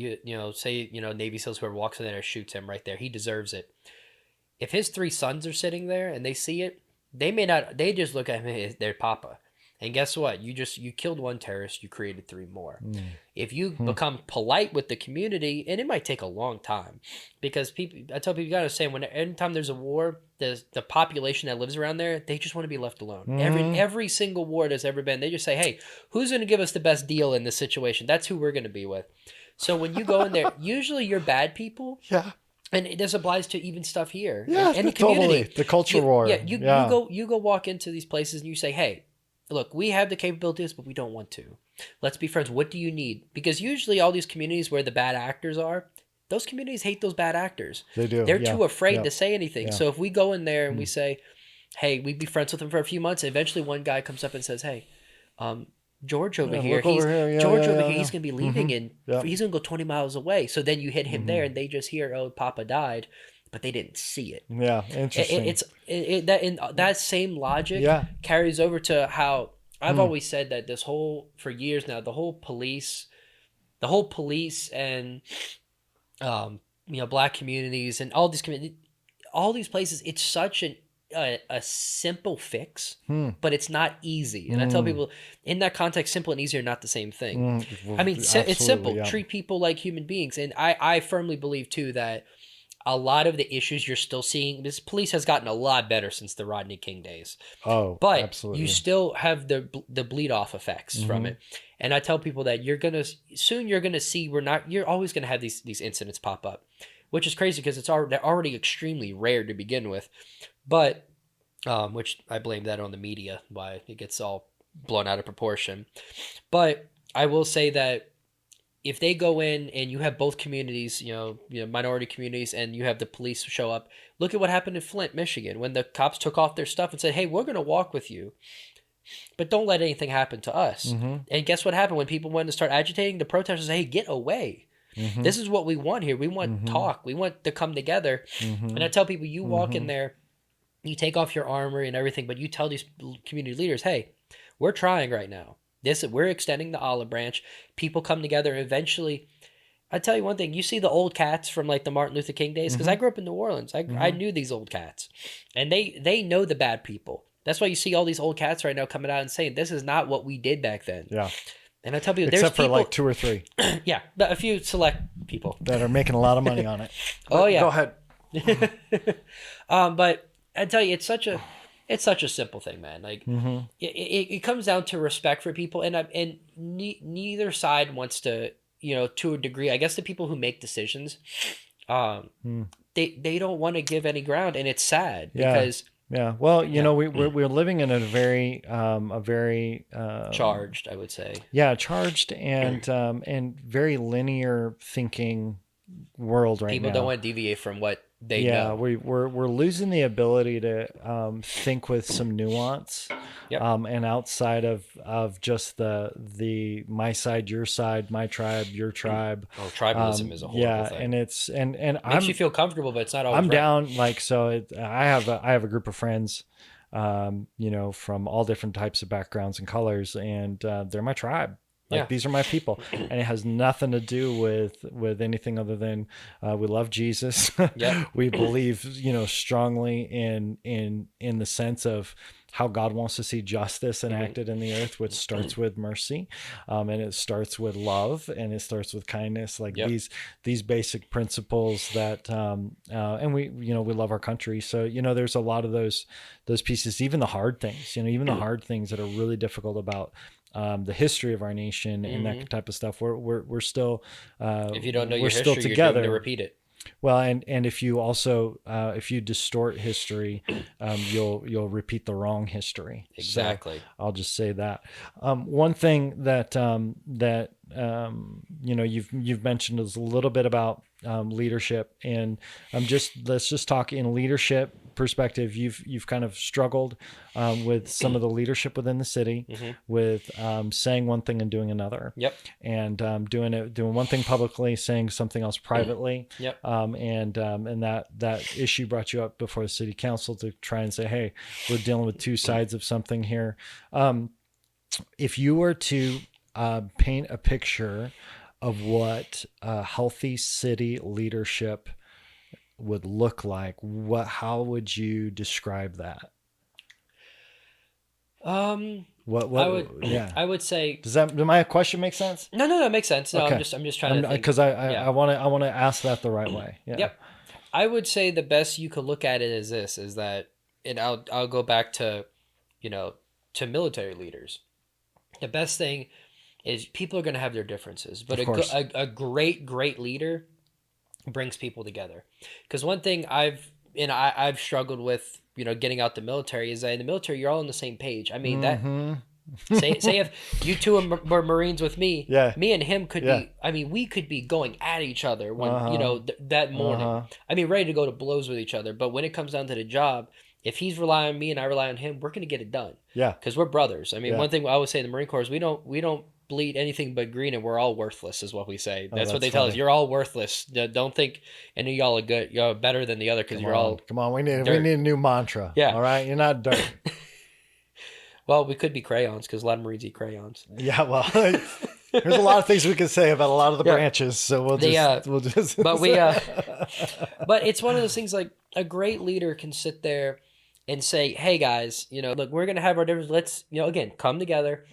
say Navy SEALs whoever walks in there and shoots him right there. He deserves it. If his three sons are sitting there and they see it, they may not. They just look at him as their papa. And guess what? You killed one terrorist. You created three more. If you become polite with the community, and it might take a long time, because I tell people you gotta understand anytime there's a war, the population that lives around there, they just want to be left alone. Every single war there's ever been, they just say, hey, who's gonna give us the best deal in this situation? That's who we're gonna be with. So when you go in there, usually you're bad people. Yeah. And this applies to even stuff here. Yeah, in the community. Totally. The culture war. Yeah, you go walk into these places and you say, hey, look, we have the capabilities, but we don't want to. Let's be friends. What do you need? Because usually all these communities where the bad actors are, those communities hate those bad actors. They do. They're too afraid to say anything. Yeah. So if we go in there and we say, hey, we'd be friends with them for a few months, eventually one guy comes up and says, hey, George over here, he's going to be leaving and he's going to go 20 miles away. So then you hit him there and they just hear, oh, Papa died, but they didn't see it. Yeah, interesting. That same logic carries over to how I've always said that for years now, the whole police and black communities and all these places, it's such a simple fix, but it's not easy. And I tell people in that context, simple and easy are not the same thing. I mean, it's simple. Yeah. Treat people like human beings. And I firmly believe too that a lot of the issues you're still seeing, this police has gotten a lot better since the Rodney King days. Oh, but absolutely. You still have the bleed off effects from it. And I tell people that you're gonna see you're always gonna have these incidents pop up, which is crazy because they're already extremely rare to begin with, but which I blame that on the media, why it gets all blown out of proportion. But I will say that if they go in and you have both communities, minority communities, and you have the police show up, look at what happened in Flint, Michigan, when the cops took off their stuff and said, hey, we're going to walk with you, but don't let anything happen to us. And guess what happened when people wanted to start agitating? The protesters say, hey, get away. This is what we want here. We want talk. We want to come together. And I tell people, you walk in there, you take off your armor and everything, but you tell these community leaders, hey, we're trying right now. We're extending the olive branch. People come together. And eventually, I tell you one thing. You see the old cats from like the Martin Luther King days, because I grew up in New Orleans. I knew these old cats, and they know the bad people. That's why you see all these old cats right now coming out and saying this is not what we did back then. Yeah. And I tell people, except for like 2 or 3. Yeah, a few select people that are making a lot of money on it. Oh yeah. Go ahead. But I tell you, it's such a simple thing, man. Like it comes down to respect for people, and neither side wants to, to a degree. I guess the people who make decisions, they don't want to give any ground, and it's sad because Well, we're living in a very charged, I would say. Yeah, charged and very linear thinking world right now. People don't want to deviate from what they know. We're losing the ability to think with some nuance, and outside of just the my side, your side, my tribe, your tribe. Oh, tribalism is a horrible thing. And it's and makes you feel comfortable, but it's not always. I'm right. down I have a group of friends, from all different types of backgrounds and colors, and they're my tribe. These are my people, and it has nothing to do with anything other than we love Jesus. We believe, strongly in the sense of how God wants to see justice enacted in the earth, which starts with mercy, and it starts with love, and it starts with kindness. These basic principles that, and we love our country. So there's a lot of those pieces, even the hard things, even the hard things that are really difficult about the history of our nation and that type of stuff. We're still if you don't know we're your still history, together. You're doomed to repeat it. Well, and if you also if you distort history, you'll repeat the wrong history. Exactly. So I'll just say that. One thing that you've mentioned is a little bit about leadership, and let's just talk in leadership perspective. You've kind of struggled with some of the leadership within the city, with saying one thing and doing another. Yep. And doing one thing publicly, saying something else privately. Yep. And that issue brought you up before the city council to try and say, hey, we're dealing with two sides of something here. If you were to paint a picture of what a healthy city leadership would look like, how would you describe that? I would say, does my question make sense? No, it makes sense. No, okay. I'm just trying to think. Because I want to ask that the right way. Yeah. Yep. I would say the best you could look at it is that, and I'll go back to, to military leaders. The best thing is people are going to have their differences, but a great leader brings people together. Because one thing I've struggled with, getting out the military, is that in the military you're all on the same page. I mean that. say if you two were Marines with me, me and him could be. I mean, we could be going at each other when that morning. I mean, ready to go to blows with each other. But when it comes down to the job, if he's relying on me and I rely on him, we're gonna get it done. Yeah, because we're brothers. I mean, one thing I always say in the Marine Corps is we don't bleed anything but green, and we're all worthless, is what we say. That's what they tell us. You're all worthless. Don't think any of y'all are good. You're better than the other because you're all. Come on, we need a new mantra. Yeah. All right, you're not dirt. Well, we could be crayons because a lot of Marines eat crayons. Yeah, well, there's a lot of things we can say about a lot of the branches, so we'll just. But but it's one of those things, like a great leader can sit there and say, "Hey guys, look, we're gonna have our differences. Let's, again, come together,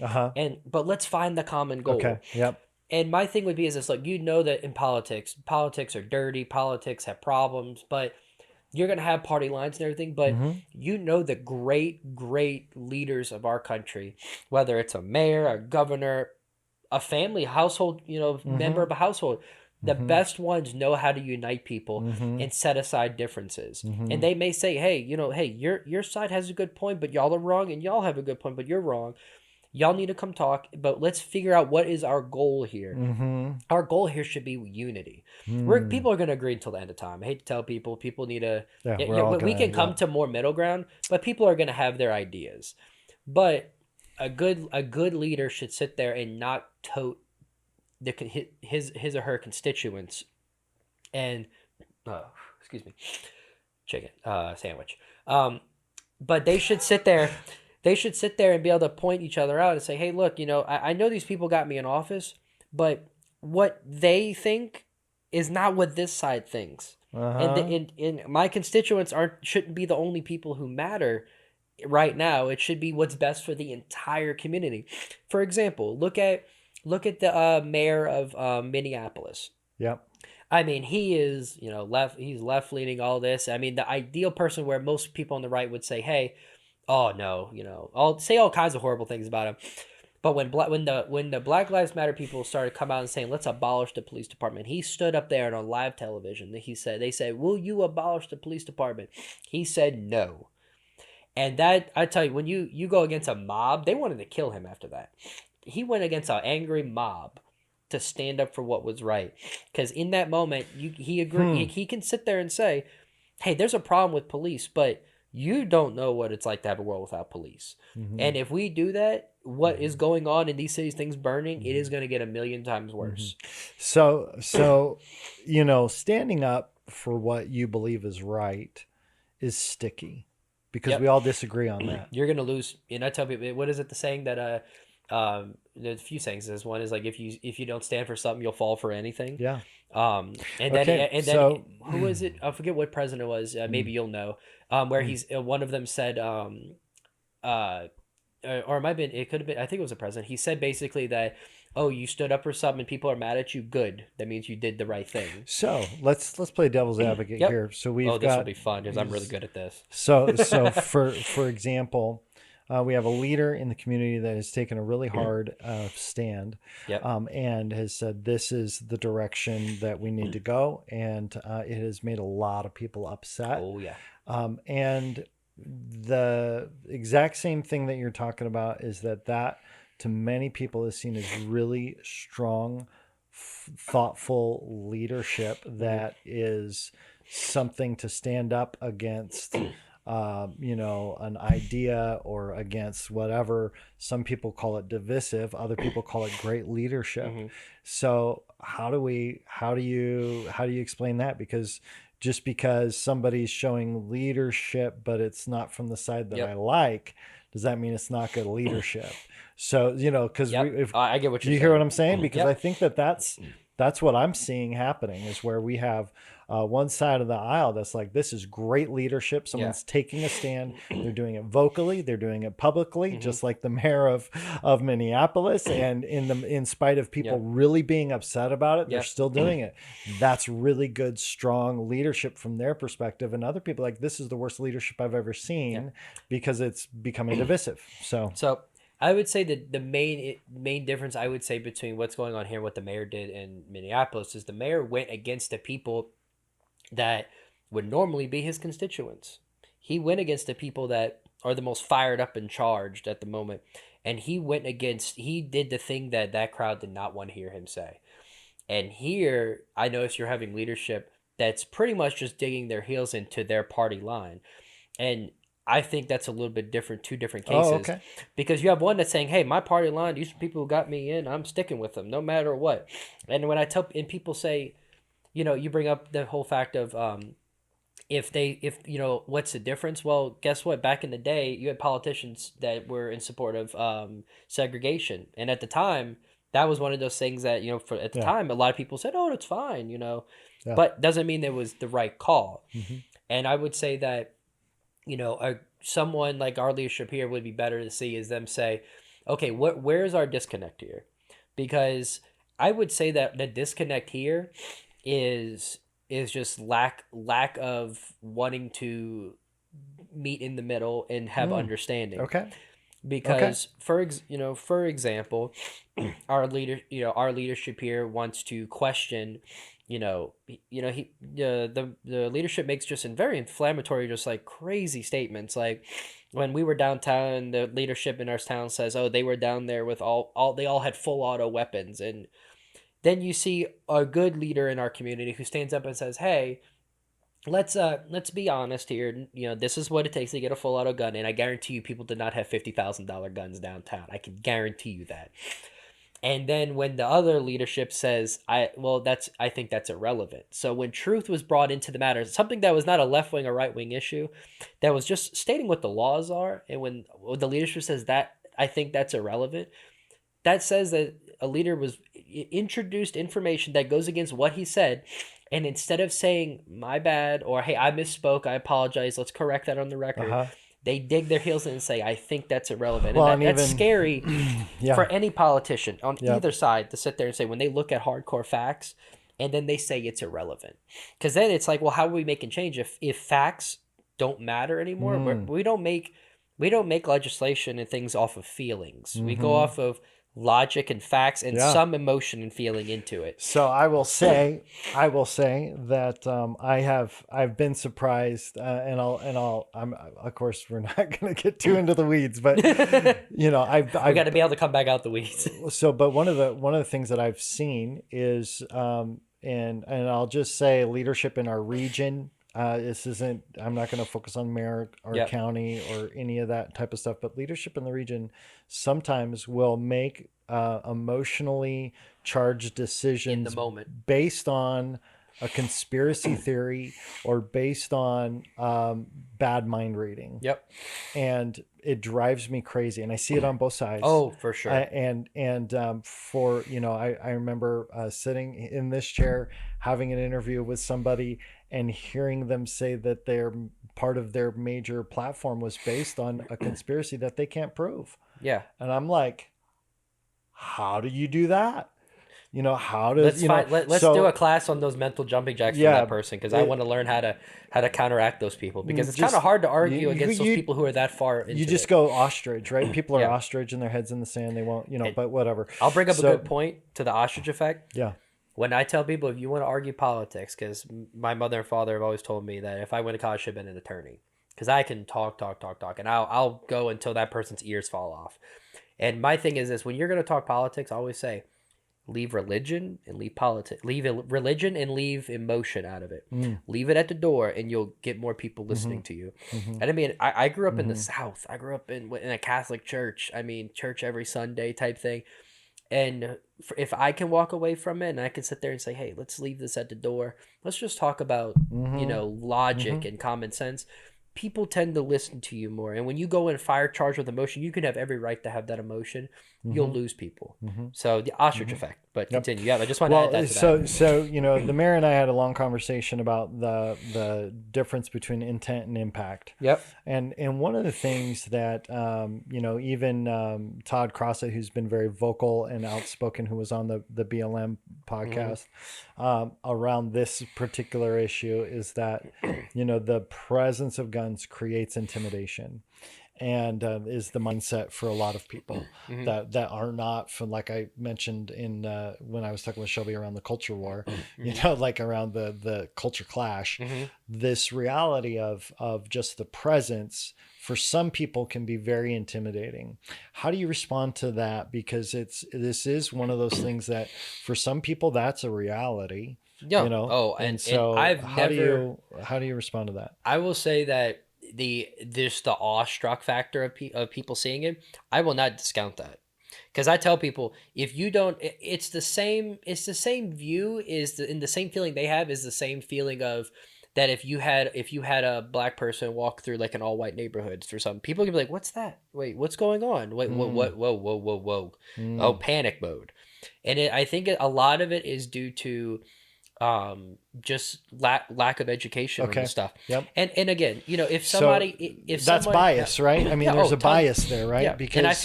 but let's find the common goal." Okay. Yep. And my thing would be is this: look, that in politics are dirty. Politics have problems, but you're going to have party lines and everything, but the great leaders of our country, whether it's a mayor, a governor, a family, household, member of a household, the best ones know how to unite people and set aside differences. And they may say, hey, your side has a good point, but y'all are wrong, and y'all have a good point, but you're wrong. Y'all need to come talk, but let's figure out what is our goal here. Our goal here should be unity. People are going to agree until the end of time. I hate to tell people need to... we can come to more middle ground, but people are going to have their ideas. But a good leader should sit there and not tote his or her constituents and... excuse me. Chicken. Sandwich. But they should sit there... They should sit there and be able to point each other out and say, hey, look, I know these people got me in office, but what they think is not what this side thinks. And my constituents shouldn't be the only people who matter right now. It should be what's best for the entire community. For example, look at the mayor of Minneapolis. Yep. I mean, he is, he's left leaning, all this. I mean, the ideal person where most people on the right would say, hey, oh no, I'll say all kinds of horrible things about him. But when the Black Lives Matter people started coming out and saying, let's abolish the police department, he stood up there on live television. They said, will you abolish the police department? He said no. And that, I tell you, when you go against a mob, they wanted to kill him after that. He went against an angry mob to stand up for what was right. Because in that moment, he agreed. He can sit there and say, hey, there's a problem with police, but you don't know what it's like to have a world without police. And if we do that, what is going on in these cities, things burning, it is going to get 1,000,000 times worse. So, standing up for what you believe is right is sticky because we all disagree on that. You're going to lose. And I tell people, what is it, the saying that, there's a few sayings. This one is like, if you don't stand for something, you'll fall for anything. Yeah. And then who was it? I forget what president it was. Maybe you'll know. Where he's one of them said, or it might have been, it could have been, I think it was a president. He said basically that, oh, you stood up for something and people are mad at you. Good. That means you did the right thing. So let's play devil's advocate here. So this will be fun because I'm really good at this. So for example, we have a leader in the community that has taken a really hard stand and has said this is the direction that we need to go. And it has made a lot of people upset. Oh, yeah. And the exact same thing that you're talking about is that to many people is seen as really strong, thoughtful leadership that is something to stand up against, an idea or against whatever. Some people call it divisive. Other people call it great leadership. Mm-hmm. So how do you explain that? Because just because somebody's showing leadership, but it's not from the side that I Yep. like, does that mean it's not good leadership? So, because Yep. if I get what do you're you hear what saying. I'm saying? Because I Yep. think that's what I'm seeing happening is where we have one side of the aisle that's like, this is great leadership. Yeah. Someone's taking a stand. They're doing it vocally. They're doing it publicly, Mm-hmm. just like the mayor of Minneapolis. And in spite of people Yep. really being upset about it, they're Yep. still doing it. That's really good, strong leadership from their perspective. And other people like, this is the worst leadership I've ever seen because it's becoming divisive. So I would say that the main difference I would say between what's going on here and what the mayor did in Minneapolis is the mayor went against the people that would normally be his constituents. He went against the people that are the most fired up and charged at the moment. And he did the thing that that crowd did not want to hear him say. And here, I notice you're having leadership that's pretty much just digging their heels into their party line. And I think that's a little bit different, two different Oh, cases. okay. Because you have one that's saying, hey, my party line, these are people who got me in, I'm sticking with them no matter what. And when and people say, you bring up the whole fact of if what's the difference? Well, guess what? Back in the day, you had politicians that were in support of segregation, and at the time, that was one of those things that for at the Yeah. time, a lot of people said, "Oh, that's fine," Yeah. but doesn't mean it was the right call. Mm-hmm. And I would say that someone like our leadership here would be better to see is them say, "Okay, where's our disconnect here?" Because I would say that the disconnect here is just lack of wanting to meet in the middle and have understanding. Okay. Because for example, our leadership here wants to question, the leadership makes just in very inflammatory, just like crazy statements. Like when we were downtown, the leadership in our town says, "Oh, they were down there with they all had full auto weapons," and then you see a good leader in our community who stands up and says, "Hey, let's be honest here. This is what it takes to get a full auto gun, and I guarantee you, people did not have $50,000 guns downtown. I can guarantee you that." And then when the other leadership says, I think that's irrelevant. So when truth was brought into the matter, something that was not a left wing or right wing issue, that was just stating what the laws are, and when the leadership says that, I think that's irrelevant. That says that a leader was introduced information that goes against what he said, and instead of saying my bad or hey, I misspoke, I apologize, let's correct that on the record, they dig their heels in and say I think that's irrelevant. Well, and that's scary Yeah. for any politician on Yep. either side to sit there and say when they look at hardcore facts and then they say it's irrelevant, because then it's like, well, how are we making change if facts don't matter anymore? We don't make legislation and things off of feelings. We go off of logic and facts and Yeah. some emotion and feeling into it. So I will say that I've been surprised, and I'm of course we're not going to get too into the weeds, but We I've got to be able to come back out the weeds. so but one of the things that I've seen is and I'll just say leadership in our region. This isn't. I'm not going to focus on mayor or Yep. county or any of that type of stuff. But leadership in the region sometimes will make emotionally charged decisions In the moment. based on a conspiracy theory or based on bad mind reading. Yep. And it drives me crazy. And I see it on both sides. Oh, for sure. I remember sitting in this chair having an interview with somebody and hearing them say that their part of their major platform was based on a conspiracy that they can't prove. Yeah. And I'm like, how do you do that? How does Let's do a class on those mental jumping jacks from that person, because I want to learn how to counteract those people, because it's kind of hard to argue against those people who are that far into you just it. go ostrich, right? People are Yeah. ostrich and their heads in the sand. They won't, but whatever. I'll bring up a good point to the ostrich effect. Yeah. When I tell people, if you want to argue politics, because my mother and father have always told me that if I went to college, I should have been an attorney, because I can talk, and I'll go until that person's ears fall off. And my thing is this: when you're going to talk politics, I always say, leave religion and leave politics. Religion and leave emotion out of it. Mm. Leave it at the door, and you'll get more people listening to you. Mm-hmm. And I mean, I grew up in the Mm-hmm. South. I grew up in a Catholic church. I mean, church every Sunday type thing. And if I can walk away from it, and I can sit there and say, hey, let's leave this at the door. Let's just talk about, Mm-hmm. logic Mm-hmm. and common sense. People tend to listen to you more. And when you go in fire charged with emotion, you can have every right to have that emotion. You'll Mm-hmm. lose people. Mm-hmm. So the ostrich Mm-hmm. effect. But Yep. continue. Yeah, I just want to add Well, that to that. so the mayor and I had a long conversation about the difference between intent and impact. Yep. And one of the things that even Todd Crossett, who's been very vocal and outspoken, who was on the BLM Mm-hmm. podcast around this particular issue, is that the presence of guns creates intimidation, and is the mindset for a lot of people Mm-hmm. that are not from, like I mentioned in when I was talking with Shelby around the culture war, Mm-hmm. like around the culture clash. Mm-hmm. This reality of just the presence for some people can be very intimidating. How do you respond to that? Because this is one of those things that for some people that's a reality, Yeah. Oh, and and so I've never. how do you respond to that? I will say that the awestruck factor of people seeing it, I will not discount that. Because I tell people, if you don't, it's the same view in the same feeling they have is the same feeling of that if you had a black person walk through like an all white neighborhood through some people can be like, what's that? Wait, what's going on? Wait, Mm, whoa. Oh, mm, panic mode. And I think a lot of it is due to just lack of education on this okay. stuff. Yep. And again, if So if that's someone, yeah, bias, right? I mean, yeah, there's oh, a ton, bias there, right? yeah. And I Because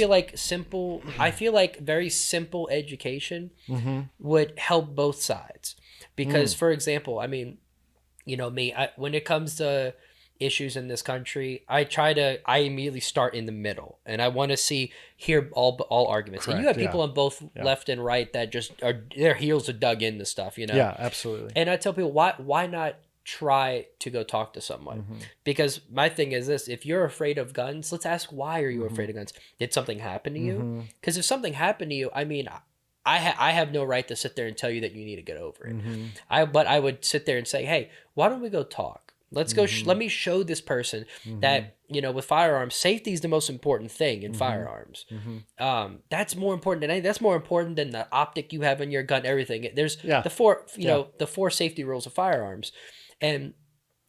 feel like very simple education mhm, would help both sides. Because mm, for example, I mean, me, when it comes to issues in this country, I immediately start in the middle, and I want to hear all arguments. And you correct. have Yeah. people on both Yeah. left and right that just are their heels are dug into stuff. Yeah, absolutely. And I tell people, why not try to go talk to someone? Mhm. Because my thing is this: if you're afraid of guns, let's ask, why are you Mhm. afraid of guns? Did something happen to you? Mhm. Because if something happened to you, I mean, I have no right to sit there and tell you that you need to get over it. Mhm. But I would sit there and say, hey, why don't we go talk? Let's go. Let Mhm. me show this person Mhm. that with firearms, safety is the most important thing in Mhm. firearms. Mhm. That's more important than anything. That's more important than the optic you have on your gun. Everything. There's Yeah. the four, Yeah. the four safety rules of firearms, and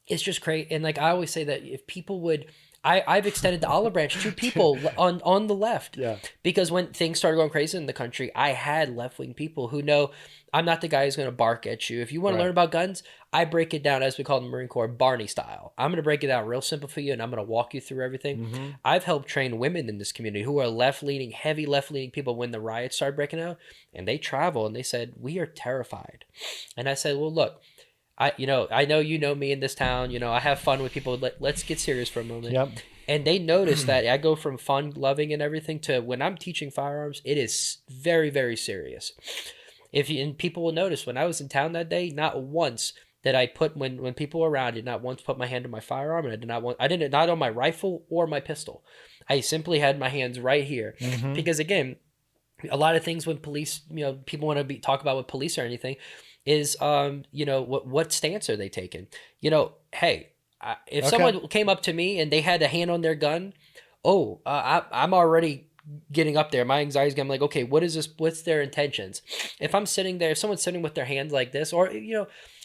it's just great. And like I always say that if people would, I've extended the olive branch to people on the left, Yeah. because when things started going crazy in the country, I had left wing people who know I'm not the guy who's going to bark at you. If you want to Right. learn about guns, I break it down, as we call it in the Marine Corps, Barney style. I'm going to break it down real simple for you, and I'm going to walk you through everything. Mhm. I've helped train women in this community who are heavy left leaning people when the riots started breaking out, and they travel and they said, we are terrified. And I said, well, look, I know me in this town. I have fun with people. Let's get serious for a moment. Yep. And they notice that I go from fun, loving, and everything to when I'm teaching firearms, it is very, very serious. And people will notice when I was in town that day, not once did I put when people were around, I did not once put my hand on my firearm, and I didn't not on my rifle or my pistol. I simply had my hands right here Mhm. because again, a lot of things when police, people want to talk about with police or anything, is what stance are they taking? Hey, if Okay. someone came up to me and they had a hand on their gun, I'm already getting up there. My anxiety's gonna be like, okay, what is this? What's their intentions? If I'm sitting there, if someone's sitting with their hands like this, or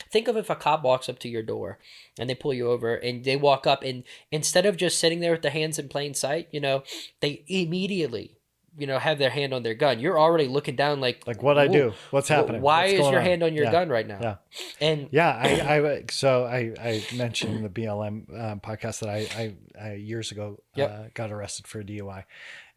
think of if a cop walks up to your door and they pull you over and they walk up and instead of just sitting there with their hands in plain sight, they immediately have their hand on their gun. You're already looking down like Like, what I "Whoa, do? What's happening? why What's is going your on?" hand on your Yeah. gun right now? Yeah. And Yeah, I mentioned in the BLM podcast that I years ago yep, got arrested for a DUI,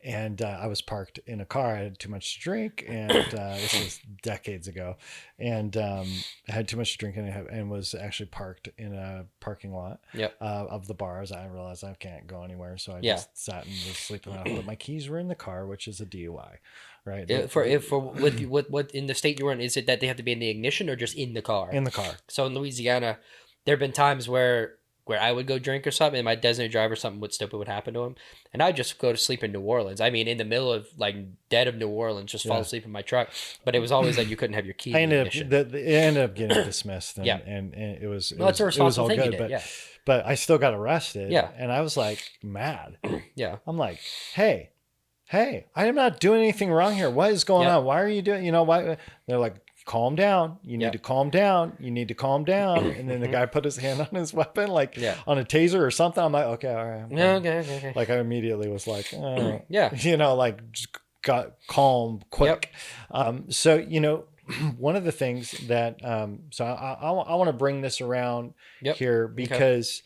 and I was parked in a car. I had too much to drink, and this was decades ago, and I had too much to drink and was actually parked in a parking lot yep, of the bars. I realized I can't go anywhere, so I yeah. just sat and was sleeping off. But my keys were in the car, which is a DUI, right? For what in the state you were in, is it that they have to be in the ignition or just in the car? In the car. So in Louisiana, there have been times where where I would go drink or something, and my designated driver, something stupid would happen to him, and I'd just go to sleep in New Orleans. I mean, in the middle of like dead of New Orleans, just fall Yeah. asleep in my truck. But it was always like you couldn't have your key I in the ended up ignition. it ended up getting dismissed, and Yeah. and it was Well, it's a it was responsible all thing you good, did. Yeah. but I still got arrested. Yeah. And I was like mad. Yeah. I'm like, hey, I am not doing anything wrong here. What is going Yep. on? Why are you doing? Why? They're like, calm down. You need Yep. to calm down. You need to calm down. And then the guy put his hand on his weapon, like Yeah. on a taser or something. I'm like, okay, all right. Yeah. Okay. Like I immediately was like, all right. Yeah. Like just got calm quick. So, one of the things that, so I want to bring this around Yep. here because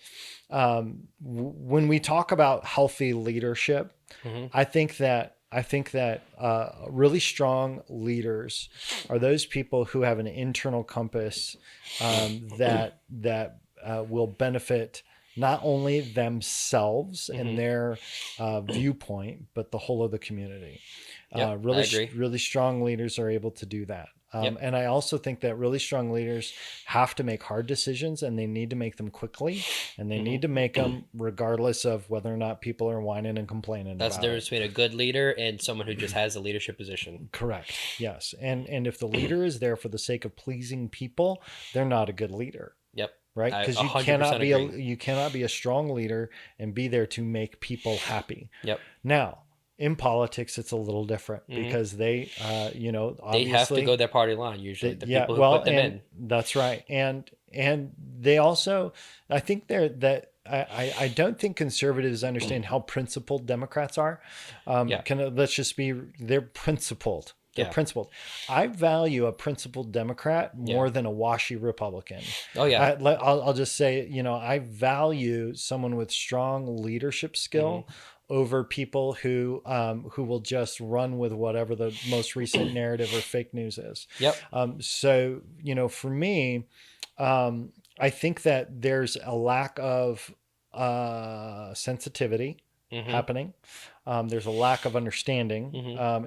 when we talk about healthy leadership, Mhm. I think that really strong leaders are those people who have an internal compass that will benefit not only themselves and their viewpoint, but the whole of the community. Yep, I agree. Really strong leaders are able to do that. And I also think that really strong leaders have to make hard decisions, and they need to make them quickly, and they need to make them regardless of whether or not people are whining and complaining. That's the about difference it. between a good leader and someone who just has a leadership position. Correct. Yes. And if the leader is there for the sake of pleasing people, they're not a good leader. Yep. Right? I Because you 100% cannot be a strong leader and be there to make people happy. Yep. Now, in politics, it's a little different because they, They obviously have to go their party line usually. The yeah, people who well, put them and in. that's right. And they also, I think I don't think conservatives understand how principled Democrats are. Yeah. Let's just be, they're principled. They're Yeah. principled. I value a principled Democrat more than a washy Republican. Oh yeah. I'll just say, I value someone with strong leadership skill over people who will just run with whatever the most recent narrative or fake news is. Yep. So, for me, I think that there's a lack of sensitivity happening. There's a lack of understanding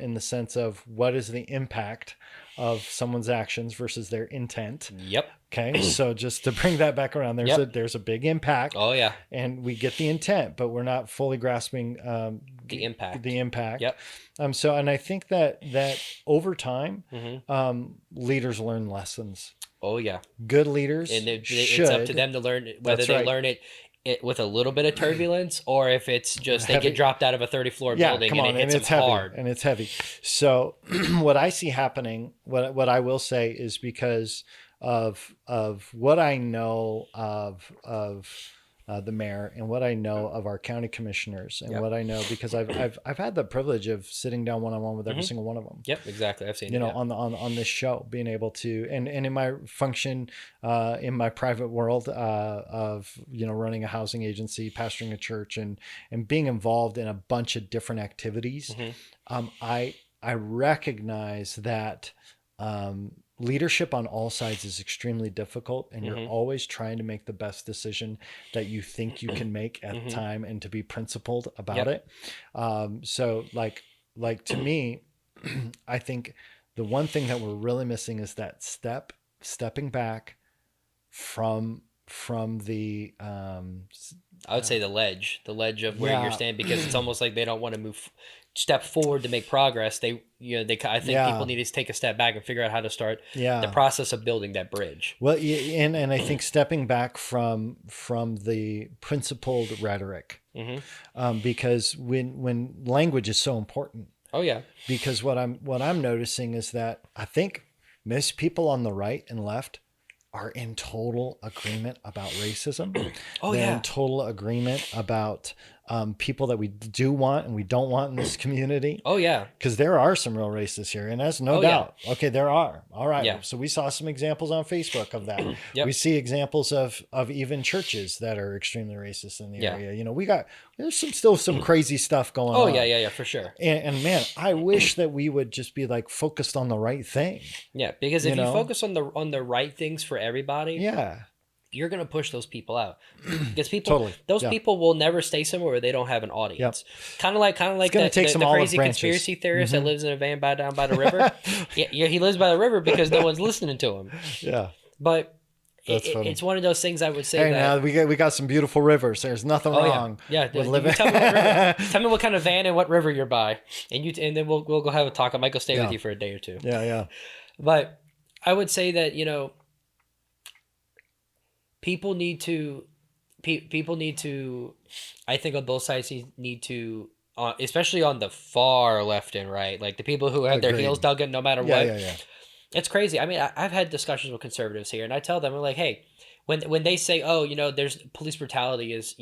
in the sense of what is the impact of someone's actions versus their intent. Yep. Okay, so just to bring that back around, there's a big impact. Oh yeah. And we get the intent, but we're not fully grasping The impact. The impact. Yep. And I think that over time, leaders learn lessons. Oh yeah. Good leaders And should. it's up to them to learn whether That's they right. learn it with a little bit of turbulence or if it's just they Heavy. get dropped out of a 30-floor building and it hits it's them heavy, hard. and it's heavy. So what I see happening, what I will say is because of what I know of the mayor and what I know of our county commissioners and what I know because I've had the privilege of sitting down one-on-one with every single one of them. Yep, exactly. I've seen You it. know, Yeah. on this show, being able to, and in my function, in my private world of, running a housing agency, pastoring a church, and being involved in a bunch of different activities, I recognize that leadership on all sides is extremely difficult, and you're always trying to make the best decision that you think you can make at the time and to be principled about it. So like to me, I think the one thing that we're really missing is that stepping back from the I would say the ledge of where Yeah. you're standing, because it's almost like they don't want to step forward to make progress. I think people need to take a step back and figure out how to start the process of building that bridge. Well, and I think stepping back from the principled rhetoric, because when language is so important. Oh yeah. Because what I'm noticing is that I think most people on the right and left are in total agreement about racism. Oh, They're yeah. in total agreement about people that we do want and we don't want in this community. Oh yeah. Because there are some real racists here, and that's no Oh, yeah. doubt. Okay, there are. All right. Yeah. So we saw some examples on Facebook of that. Yep. We see examples of even churches that are extremely racist in the Yeah. area. There's still some crazy stuff going Oh on. yeah, for sure. And man, I wish that we would just be like focused on the right thing. Yeah, because if You you know? focus on the right things for everybody, Yeah. you're gonna push those people out. Because those Yeah. people will never stay somewhere where they don't have an audience. Kind of like gonna the take some the olive crazy branches. Mm-hmm. conspiracy theorist that lives in a van down by the river. Yeah, he lives by the river because no one's listening to him. Yeah. But That's funny. it's one of those things I would say Hey, that. now we got some beautiful rivers. There's nothing Oh wrong. yeah, with You living. tell me what river, tell me what kind of van and what river you're by, and then we'll go have a talk. I might go stay Yeah. with you for a day or two. Yeah, yeah. But I would say that people need to people need to, I think on both sides need to, especially on the far left and right, like the people who have their Agreed. heels dug in no matter Yeah, what. yeah. It's crazy. I mean, I've had discussions with conservatives here, and I tell them, I'm like, hey, when they say, oh, there's police brutality is,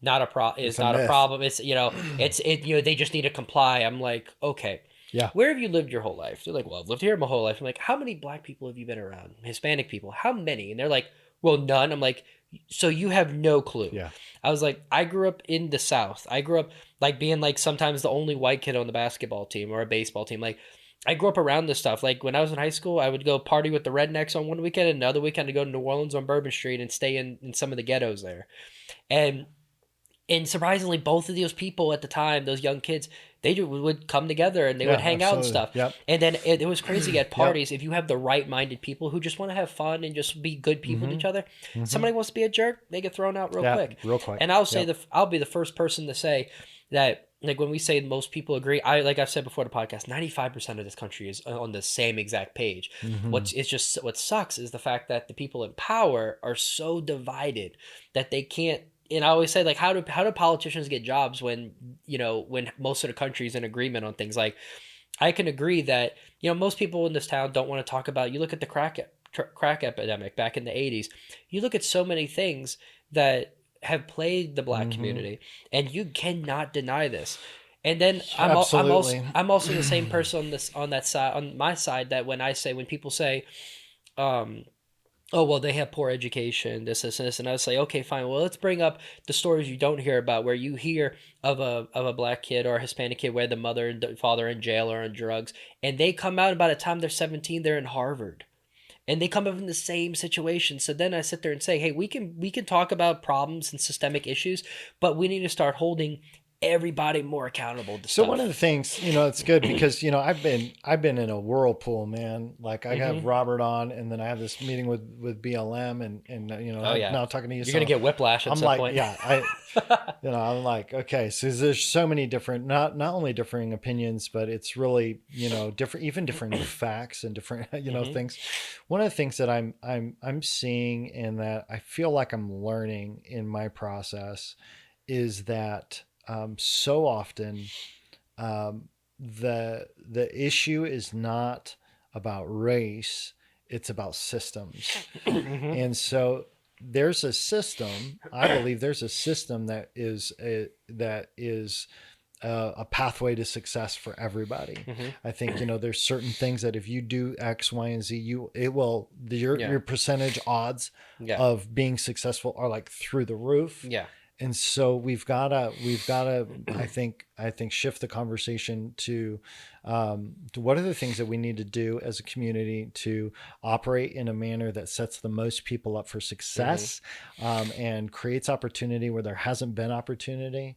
not a It's a not a myth. problem. It's, they just need to comply. I'm like, okay, Yeah. where have you lived your whole life? They're like, well, I've lived here my whole life. I'm like, how many black people have you been around? Hispanic people? How many? And they're like, well, none. I'm like, so you have no clue. Yeah. I was like, I grew up in the South. I grew up like being like sometimes the only white kid on the basketball team or a baseball team. Like, I grew up around this stuff. Like when I was in high school, I would go party with the rednecks on one weekend, and another weekend to go to New Orleans on Bourbon Street and stay in some of the ghettos there. And surprisingly, both of those people at the time, those young kids, would come together and they would hang out and stuff. Yep. And then it was crazy at parties. If you have the right-minded people who just want to have fun and just be good people to each other, somebody wants to be a jerk, they get thrown out real quick. Real quick. And I'll say I'll be the first person to say that, like when we say most people agree, like I've said before the podcast, 95% of this country is on the same exact page. What sucks is the fact that the people in power are so divided that they can't. And I always say, like, how do politicians get jobs when when most of the country is in agreement on things? Like, I can agree that most people in this town don't want to talk about. You look at the crack epidemic back in the 80s. You look at so many things that have plagued the black community, and you cannot deny this. And then I'm also the same person on that side, on my side, that when people say, oh, well, they have poor education, this, and I was like, okay, fine. Well, let's bring up the stories you don't hear about, where you hear of a black kid or a Hispanic kid where the mother and the father are in jail or on drugs, and they come out, and by the time they're 17, they're in Harvard. And they come up in the same situation. So then I sit there and say, hey, we can talk about problems and systemic issues, but we need to start holding everybody more accountable to So stuff. one of the things, it's good because, I've been in a whirlpool, man. Like I have Robert on, and then I have this meeting with BLM and now talking to you. You're going to get whiplash at some point. Yeah, I'm like, okay, so there's so many different, not only differing opinions, but it's really, different facts and different, things. One of the things that I'm seeing and that I feel like I'm learning in my process is that so often the issue is not about race, it's about systems. And so there's a system, I believe there's a system that is a pathway to success for everybody. I think there's certain things that if you do X, Y, and Z, your percentage odds of being successful are like through the roof. Yeah. And so we've gotta I think shift the conversation to what are the things that we need to do as a community to operate in a manner that sets the most people up for success, and creates opportunity where there hasn't been opportunity,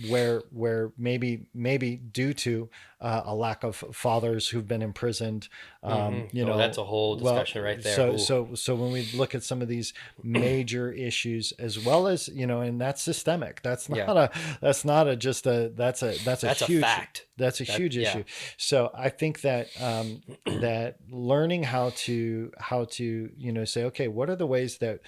where maybe due to a lack of fathers who've been imprisoned, that's a whole discussion right there. So when we look at some of these major issues, as well as and that's systemic. That's not that's a huge fact. That's a huge issue. So I think that that learning how to say, okay, what are the ways that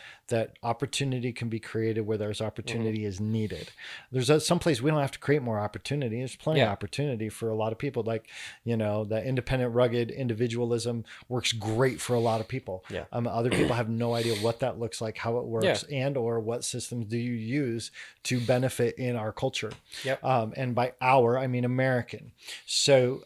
opportunity can be created where there's opportunity is needed. There's some place we don't have to create more opportunity. There's plenty of opportunity for a lot of people. Like the independent, rugged individualism works great for a lot of people. Other people have no idea what that looks like, how it works, and or what systems do you use to benefit in our culture. And by our, I mean American. So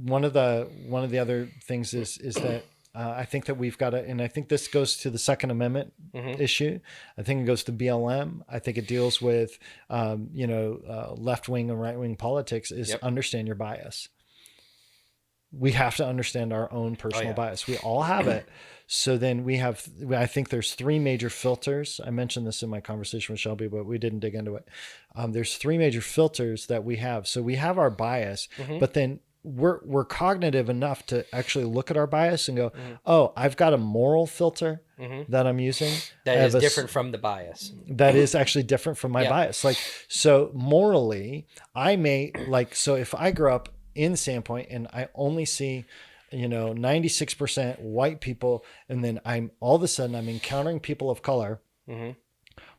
one of the other things is that I think that we've got to, and I think this goes to the Second Amendment issue. I think it goes to BLM. I think it deals with left wing and right wing politics. Is understand your bias. We have to understand our own personal bias. We all have it. So then I think there's three major filters. I mentioned this in my conversation with Shelby, but we didn't dig into it. There's three major filters that we have. So we have our bias, but then we're cognitive enough to actually look at our bias and go, Mhm. oh, I've got a moral filter Mhm. that I'm using. I That have is different from the bias. that is actually different from my Yeah. bias. Like, so morally, I may like, so if I grew up in Sandpoint and I only see, 96% white people, and then I'm all of a sudden I'm encountering people of color, Mhm.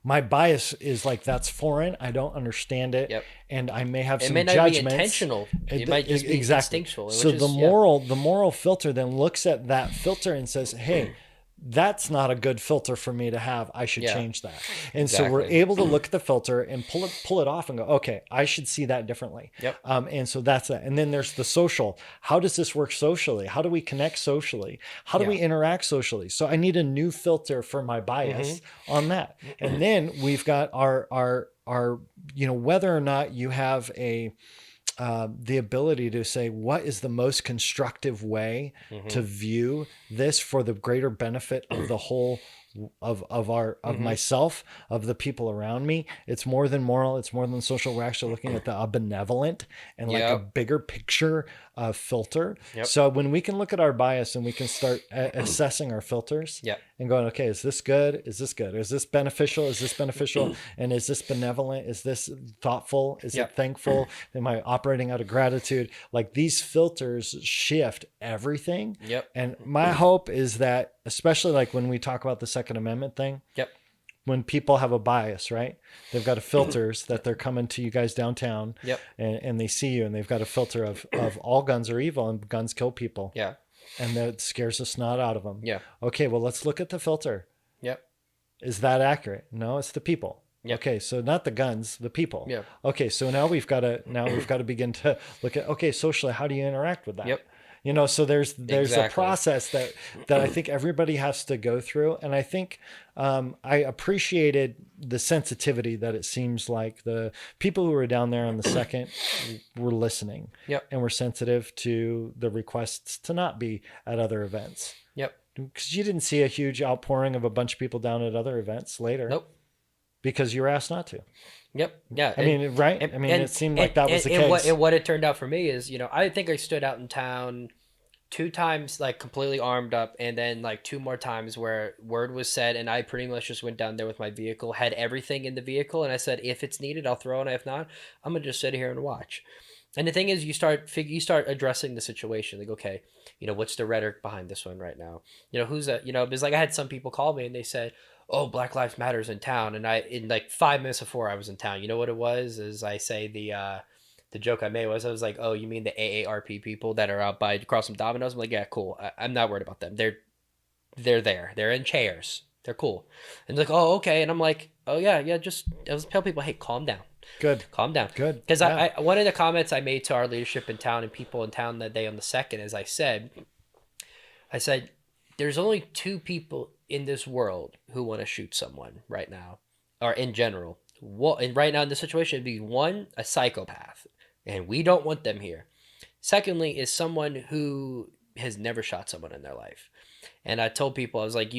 my bias is like, that's foreign. I don't understand it. Yep. And I may have It may some not be judgments. intentional. It might just be Exactly. instinctual, So which is yeah. the moral filter then looks at that filter and says, hey, that's not a good filter for me to have. I should Yeah. change that. And so we're Exactly. able to look at the filter and pull it off and go, okay, I should see that differently. Yep. And so that's that. And then there's the social. How does this work socially? How do we connect socially? How do Yeah. we interact socially? So I need a new filter for my bias on that. And then we've got our whether or not you have the ability to say what is the most constructive way to view this for the greater benefit of the whole of myself, of the people around me. It's more than moral, it's more than social. We're actually looking at the benevolent and like a Yep. bigger picture filter. Yep. So when we can look at our bias and we can start assessing our filters Yep. and going, okay, is this good? Is this good? Is this beneficial? Is this beneficial? And is this benevolent? Is this thoughtful? Is Yep. it thankful? Am I operating out of gratitude? Like, these filters shift everything. Yep. And my hope is that, especially like when we talk about the Second Amendment thing, Yep. when people have a bias, right? They've got a filters that they're coming to you guys downtown, Yep. and they see you and they've got a filter of all guns are evil and guns kill people. Yeah. And that scares the snot out of them. Yeah. Okay, well, let's look at the filter. Yep. Is that accurate? No, it's the people. Yep. Okay, so not the guns, the people. Yeah. Okay, so now we've got to begin to look at, okay, socially, how do you interact with that? Yep. So there's a Exactly. process that I think everybody has to go through, and I think I appreciated the sensitivity that it seems like the people who were down there on the second were listening, Yep. and were sensitive to the requests to not be at other events. Yep. Because you didn't see a huge outpouring of a bunch of people down at other events later. Nope. Because you were asked not to. Yep. Yeah. I mean, right? I mean, it seemed like that was the case. What it turned out for me is, I think I stood out in town 2 times, like completely armed up, and then like 2 more times where word was said, and I pretty much just went down there with my vehicle, had everything in the vehicle, and I said, if it's needed, I'll throw it. If not, I'm gonna just sit here and watch. And the thing is, you start addressing the situation. Like, okay, what's the rhetoric behind this one right now? Who's because like I had some people call me and they said, oh, Black Lives Matters in town, and in like 5 minutes before I was in town, you know what it was? Is I say the joke I made was, I was like, oh, you mean the AARP people that are out by across from Domino's? I'm like, yeah, cool. I'm not worried about them. They're there. They're in chairs. They're cool. And they're like, oh, okay. And I'm like, oh yeah. Just I was tell people, hey, calm down. Good. Calm down. Good. Because Yeah. I one of the comments I made to our leadership in town and people in town that day on the second is I said, there's only 2 people in this world who want to shoot someone right now, or in general. And right now in this situation, it'd be 1, a psychopath, and we don't want them here. Secondly, is someone who has never shot someone in their life. And I told people, I was like,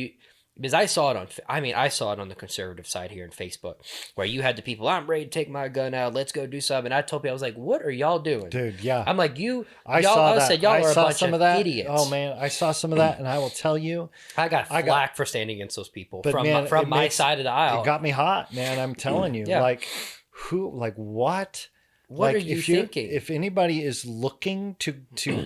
because I saw it I saw it on the conservative side here in Facebook, where you had the people, I'm ready to take my gun out, let's go do something. And I told people, I was like, what are y'all doing? Dude, yeah. I'm like, I saw that. said, y'all are a bunch some of that. idiots. Oh man, I saw some of that, and I will tell you, I got flack for standing against those people but from man, from my side of the aisle. it got me hot, man. I'm telling you, Yeah. like, what? What like, are you if thinking? If anybody is looking to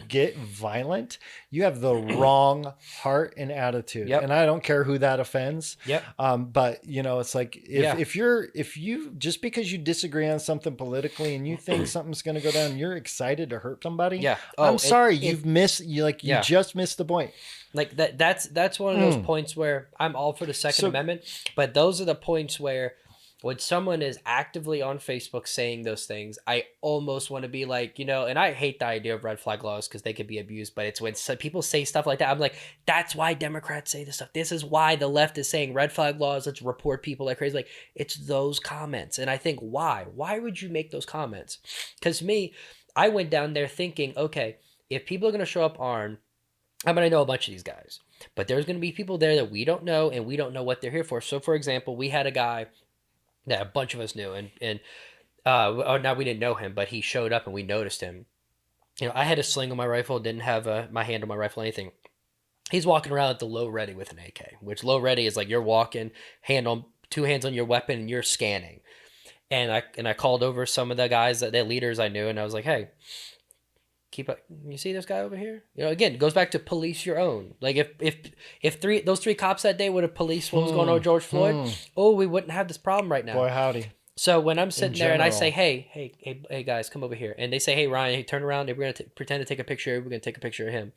get violent, you have the wrong heart and attitude. Yep. And I don't care who that offends. Yep. But it's like, if you just because you disagree on something politically and you think something's going to go down, you're excited to hurt somebody. Yeah. I'm sorry, you just missed the point. Like that's one of those points where I'm all for the Second Amendment, but those are the points where when someone is actively on Facebook saying those things, I almost want to be like, and I hate the idea of red flag laws because they could be abused, but it's when people say stuff like that, I'm like, that's why Democrats say this stuff. This is why the left is saying red flag laws, let's report people like crazy. Like, it's those comments. And I think, why would you make those comments? Because I went down there thinking, okay, if people are going to show up armed, I'm going to know a bunch of these guys, but there's going to be people there that we don't know, and we don't know what they're here for. So for example, we had a guy that a bunch of us knew, and now we didn't know him, but he showed up and we noticed him. I had a sling on my rifle, didn't have my hand on my rifle, anything. He's walking around at the low ready with an AK, which low ready is like you're walking, hand on two hands on your weapon, and you're scanning. And I called over some of the guys that leaders I knew, and I was like, hey, keep up. You see this guy over here? Again, it goes back to police your own. Like if those three cops that day would have policed what was going on with George Floyd, oh, we wouldn't have this problem right now. Boy, howdy. So when I'm sitting there and I say, general. hey, guys, come over here, and they say, hey, Ryan, hey, turn around, and we're gonna pretend to take a picture. We're gonna take a picture of him.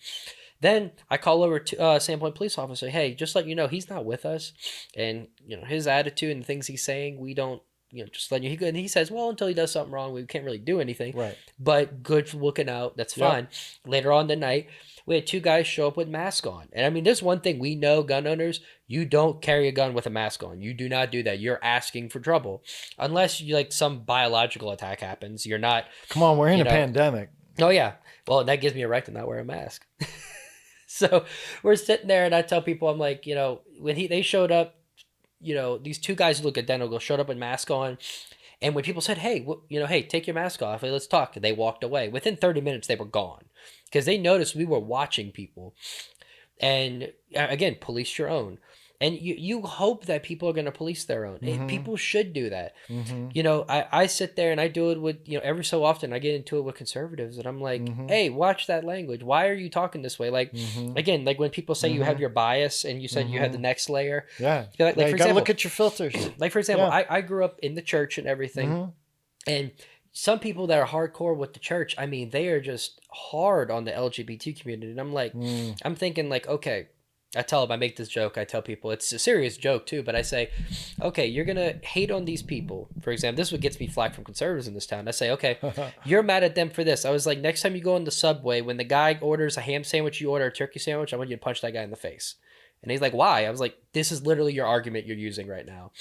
Then I call over to Sandpoint police officer. Hey, just let you know, he's not with us, and his attitude and the things he's saying, we don't. Just letting you. And he says, well, until he does something wrong, we can't really do anything. Right. But good for looking out. That's fine. Later on the night, we had two guys show up with masks on. And I mean, there's one thing we know, gun owners, you don't carry a gun with a mask on. You do not do that. You're asking for trouble. Unless some biological attack happens. You're not. Come on, we're in a pandemic. Oh, yeah. Well, that gives me a right to not wear a mask. So we're sitting there and I tell people, I'm like, when they showed up, these two guys who look identical showed up with mask on. And when people said, hey, hey, take your mask off, let's talk, they walked away. Within 30 minutes, they were gone because they noticed we were watching people. And again, police your own. And you hope that people are going to police their own. People should do that. I sit there and I do it with, every so often I get into it with conservatives and I'm like, hey, watch that language. Why are you talking this way? Like, again, like when people say you have your bias and you said you had the next layer. Yeah. Like you for gotta example, look at your filters. like, for example, I grew up in the church and everything. And some people that are hardcore with the church, I mean, they are just hard on the LGBT community. And I'm like, I'm thinking like, okay, I tell them, I make this joke. I tell people it's a serious joke too, but I say, okay, you're going to hate on these people. For example, this is what gets me flack from conservatives in this town. I say, okay, you're mad at them for this. I was like, next time you go in the subway, when the guy orders a ham sandwich, you order a turkey sandwich, I want you to punch that guy in the face. And he's like, why? I was like, this is literally your argument you're using right now.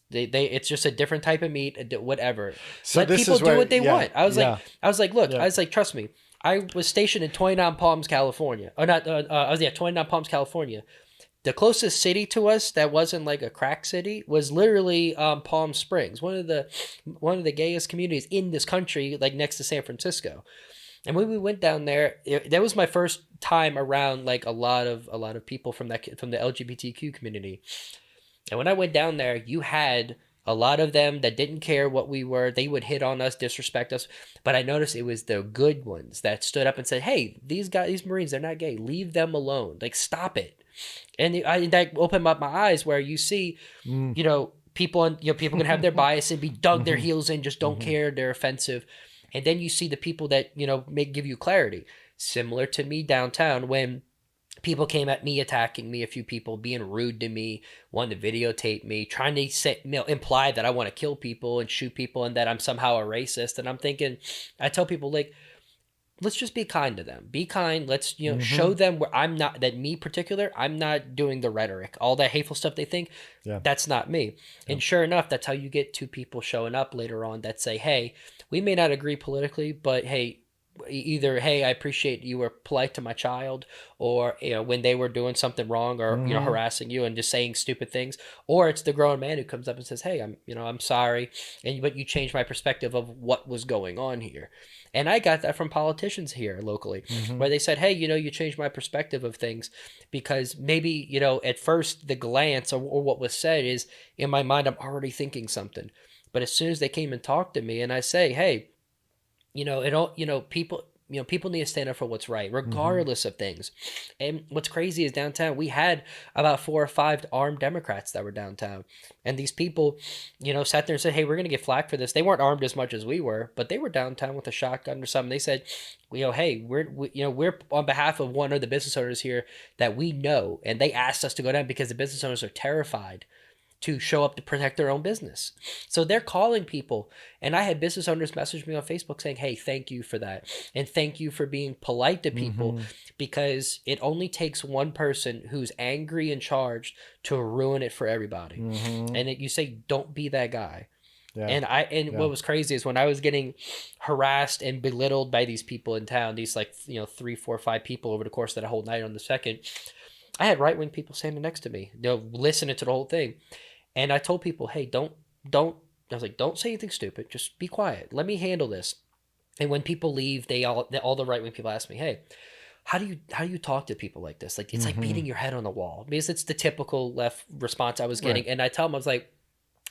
It's just a different type of meat, whatever. So let this people is do where, what they want. I was yeah. like, look, I was like, trust me. I was stationed in 29 Palms, California. Or not, 29 Palms, California. The closest city to us that wasn't like a crack city was literally Palm Springs, one of the gayest communities in this country, like next to San Francisco. And when we went down there, that was my first time around like a lot of people from the LGBTQ community. And when I went down there, you had a lot of them that didn't care what we were. They would hit on us, disrespect us. But I noticed it was the good ones that stood up and said, hey, these Marines, they're not gay. Leave them alone. Like, stop it. And that opened up my eyes where you see, people can have their bias and be dug their heels in, just don't care. They're offensive. And then you see the people that, may give you clarity. Similar to me downtown when people came at me, attacking me, a few people being rude to me, wanting to videotape me, trying to imply that I want to kill people and shoot people and that I'm somehow a racist. And I'm thinking, I tell people, like, let's just be kind to them. Be kind. Let's, show them where I'm not, that me particular, I'm not doing the rhetoric. All that hateful stuff they think, that's not me. Yeah. And sure enough, that's how you get two people showing up later on that say, hey, we may not agree politically, but hey, either, hey, I appreciate you were polite to my child, or when they were doing something wrong, or harassing you and just saying stupid things, or it's the grown man who comes up and says, hey, I'm sorry, but you changed my perspective of what was going on here. And I got that from politicians here locally, where they said, hey, you changed my perspective of things, because maybe, at first the glance or what was said is in my mind, I'm already thinking something. But as soon as they came and talked to me and I say, hey, people need to stand up for what's right, regardless of things. And what's crazy is downtown, we had about 4 or 5 armed Democrats that were downtown. And these people, sat there and said, hey, we're going to get flack for this. They weren't armed as much as we were, but they were downtown with a shotgun or something. They said, hey, we're on behalf of one of the business owners here that we know. And they asked us to go down because the business owners are terrified to show up to protect their own business. So they're calling people. And I had business owners message me on Facebook saying, hey, thank you for that. And thank you for being polite to people, because it only takes one person who's angry and charged to ruin it for everybody. And you say, don't be that guy. Yeah. And what was crazy is when I was getting harassed and belittled by these people in town, these 3, 4, 5 people over the course of the whole night on the second, I had right-wing people standing next to me, listening to the whole thing. And I told people, hey, don't say anything stupid. Just be quiet. Let me handle this. And when people leave, all the right wing people ask me, "Hey, how do you talk to people like this? Like it's like Mm-hmm. beating your head on the wall," because it's the typical left response I was Right. getting. And I tell them, I was like,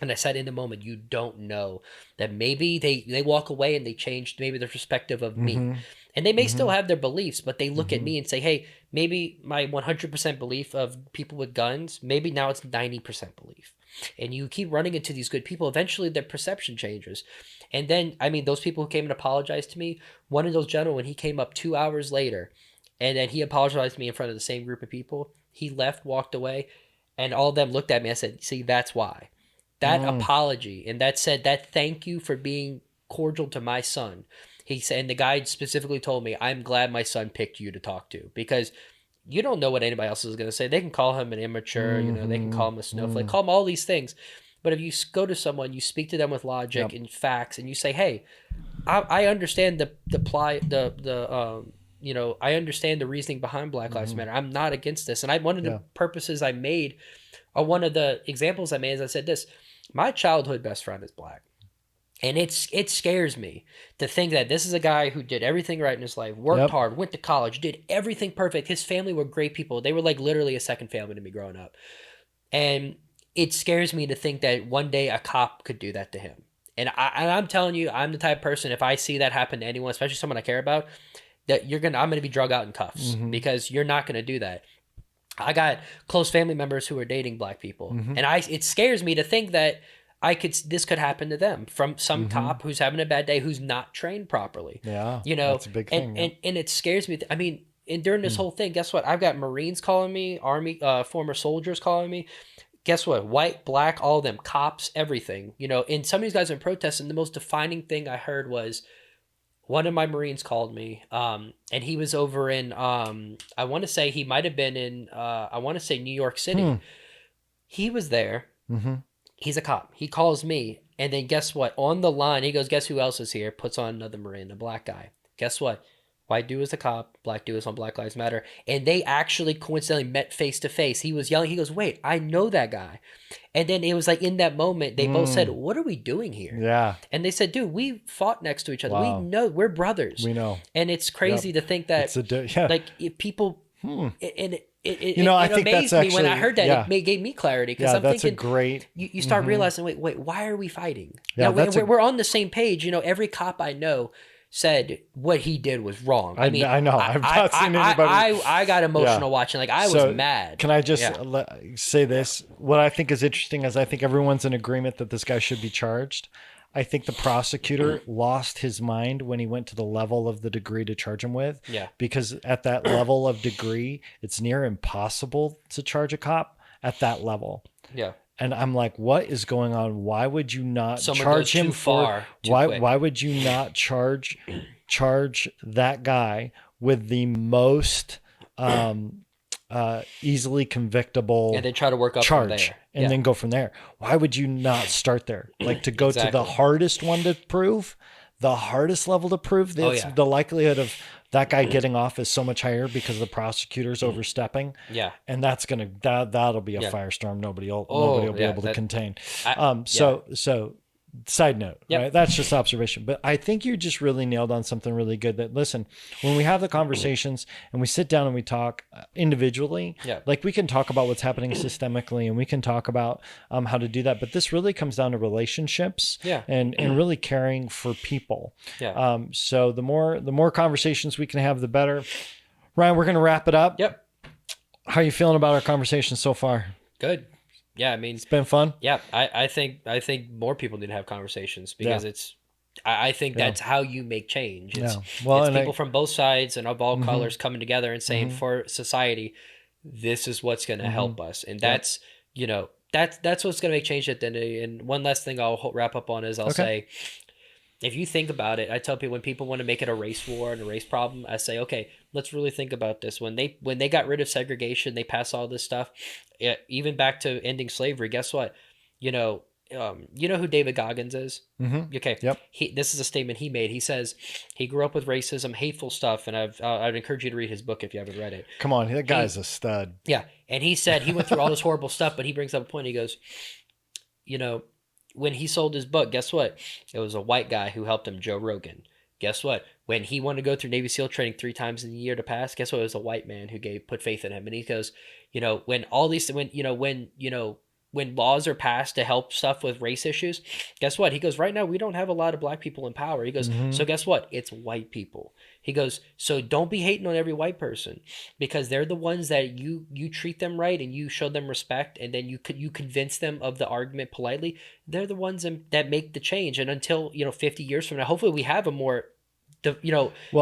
and I said, in the moment, you don't know that maybe they walk away and they changed maybe their perspective of me, Mm-hmm. and they may still Mm-hmm. have their beliefs, but they look at Mm-hmm. me and say, hey, maybe my 100% belief of people with guns, maybe now it's 90% belief. And you keep running into these good people, eventually their perception changes. And then, I mean, those people who came and apologized to me, one of those gentlemen, he came up 2 hours later, and then he apologized to me in front of the same group of people. He left, walked away, and all of them looked at me. I said, see, that's why. That Mm. apology and that said, that thank you for being cordial to my son. He said, and the guy specifically told me, I'm glad my son picked you to talk to, because you don't know what anybody else is going to say. They can call him an immature, they can Mm-hmm. call him a snowflake, Mm. call him all these things. But if you go to someone, you speak to them with logic Yep. and facts, and you say, hey, I understand I understand the reasoning behind Black Lives Mm-hmm. Matter. I'm not against this. And one of the Yeah. purposes I made, or one of the examples I made, is I said this: my childhood best friend is black. And it scares me to think that this is a guy who did everything right in his life, worked Yep. hard, went to college, did everything perfect. His family were great people. They were like literally a second family to me growing up. And it scares me to think that one day a cop could do that to him. And I'm telling you, I'm the type of person, if I see that happen to anyone, especially someone I care about, that I'm gonna be drug out in cuffs, Mm-hmm. because you're not gonna do that. I got close family members who are dating black people, Mm-hmm. and it scares me to think that this could happen to them from some Mm-hmm. cop who's having a bad day, who's not trained properly, Yeah. you know. That's a big and thing. and Yep. and it scares me. I mean, and during this Mm. whole thing, guess what? I've got Marines calling me, Army, former soldiers calling me. Guess what? White, black, all of them, cops, everything. And some of these guys are protesting. The most defining thing I heard was one of my Marines called me, and he was over in, I want to say he might have been in, I want to say New York Hmm. City. He was there. Mm-hmm. He's a cop. He calls me, and then guess what? On the line, he goes, "Guess who else is here?" Puts on another Marine, a black guy. Guess what? White dude is a cop. Black dude is on Black Lives Matter, and they actually coincidentally met face to face. He was yelling. He goes, "Wait, I know that guy." And then it was like in that moment, they both said, Mm. "What are we doing here?" Yeah. And they said, "Dude, we fought next to each other. We Wow. know we're brothers." We know. And it's Yep. crazy to think It's that, a yeah. like, if people, Hmm. and I it think that's amazed me when I actually, heard that. yeah. It gave me clarity, because Yeah, I'm that's a thinking, great. you start Mhm. realizing, wait, why are we fighting? Yeah, that's we're on the same page. Every cop I know said what he did was wrong. I mean, I know. I've not seen anybody. I got emotional Yeah. watching. Like, I was So, mad. can I just Yeah. say this? What I think is interesting is I think everyone's in agreement that this guy should be charged. I think the prosecutor lost his mind when he went to the level of the degree to charge him with, Yeah. because at that level of degree, it's near impossible to charge a cop at that level. Yeah. And I'm like, what is going on? Why would you not Someone charge goes him too for far too why quick. why would you not charge that guy with the most easily convictable And then try to work up from charge there. and Yeah. then go from there? Why would you not start there? Like, to go to the Exactly. hardest one to prove, the hardest level to prove, Oh, that's yeah. the likelihood of that guy getting off is so much higher because the prosecutor's overstepping. Yeah. And that'll be a Yeah. firestorm nobody will be yeah, able to contain. I- So side note, Yep. right? That's just observation. But I think you just really nailed on something really good. That, listen, when we have the conversations and we sit down and we talk individually, Yeah. like, we can talk about what's happening systemically, and we can talk about how to do that. But this really comes down to relationships, Yeah. and really caring for people. Yeah. So the more conversations we can have, the better. Ryan, we're going to wrap it up. Yep. How are you feeling about our conversation so far? Good. Yeah. I mean, It's been fun. yeah. I think more people need to have conversations, because I think that's how you make change. It's, Yeah. Well, it's and people from both sides and of all Mhm. colors coming together and saying, Mhm. for society, this is what's going to Mhm. help us. And Yep. that's, that's what's going to make change at the end of the day. And one last thing I'll wrap up on is I'll Okay. say, if you think about it, I tell people, when people want to make it a race war and a race problem, I say, okay, let's really think about this. When they got rid of segregation, they passed all this stuff, even back to ending slavery. Guess what? You know who David Goggins is? Mhm. Okay. Yep. This is a statement he made. He says he grew up with racism, hateful stuff, and I'd encourage you to read his book if you haven't read it. Come on, that guy's a stud. Yeah, and he said he went through all this horrible stuff, but he brings up a point. He goes, when he sold his book, guess what? It was a white guy who helped him, Joe Rogan. Guess what? When he wanted to go through Navy SEAL training 3 times in a year to pass, guess what? It was a white man who put faith in him. And he goes, when all these when laws are passed to help stuff with race issues, guess what? He goes, right now we don't have a lot of black people in power. He goes, Mm-hmm. so guess what? It's white people. He goes, so don't be hating on every white person, because they're the ones that you treat them right and you show them respect, and then you convince them of the argument politely. They're the ones that make the change. And until 50 years from now, hopefully we have a more Well,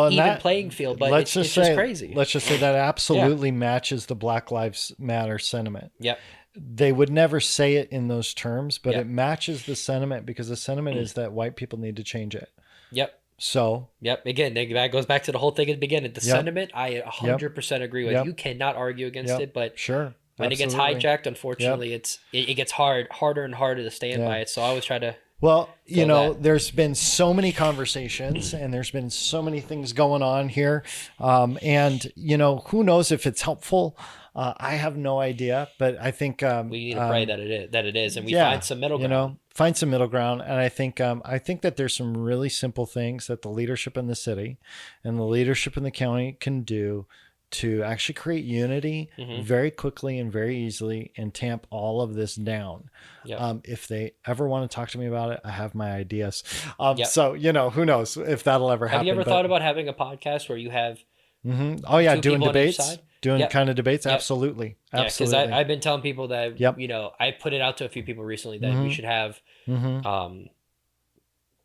and even that, playing field. But let's it's just crazy. Let's just say that absolutely matches the Black Lives Matter sentiment. Yep. They would never say it in those terms, but Yep. it matches the sentiment, because the sentiment is that white people need to change it. Yep. So, Yep. Again, that goes back to the whole thing at the beginning. The Yep. sentiment, I 100% agree with. Yep. You cannot argue against Yep. it, but sure. when Absolutely. it gets hijacked, unfortunately, it gets harder and harder to stand Yeah. by it. So I always try to. Well, Feel that. there's been so many conversations and there's been so many things going on here. And, who knows if it's helpful? I have no idea, but I think We need to pray that it is, and we yeah, find some middle ground. find some middle ground. And I think that there's some really simple things that the leadership in the city and the leadership in the county can do to actually create unity very quickly and very easily and tamp all of this down. Yep. If they ever want to talk to me about it, I have my ideas. Yep. So, who knows if that'll ever happen. Have you ever thought about having a podcast where you have Oh yeah, two doing people on each debates, side? doing Yep. kind of debates. Yep. Absolutely. Yeah, Absolutely. because I've been telling people that Yep. I put it out to a few people recently that we should have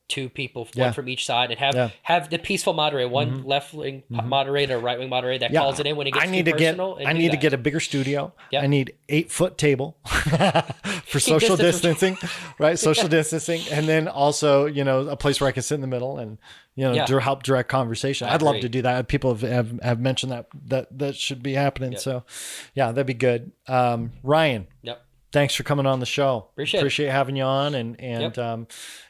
two people, Yeah. one from each side, and Yeah. have the peaceful moderator, one left wing moderator, right wing moderator that Yeah. calls it in when it gets I need too to get personal. I need to get a bigger studio. Yep. I need 8-foot table for social distance. distancing, right? Social distancing, and then also a place where I can sit in the middle and Yeah. help direct conversation. I I'd love agree. to do that. People have mentioned that should be happening. Yep. So yeah, that'd be good. Ryan, Yep. thanks for coming on the show. Appreciate it. having you on, and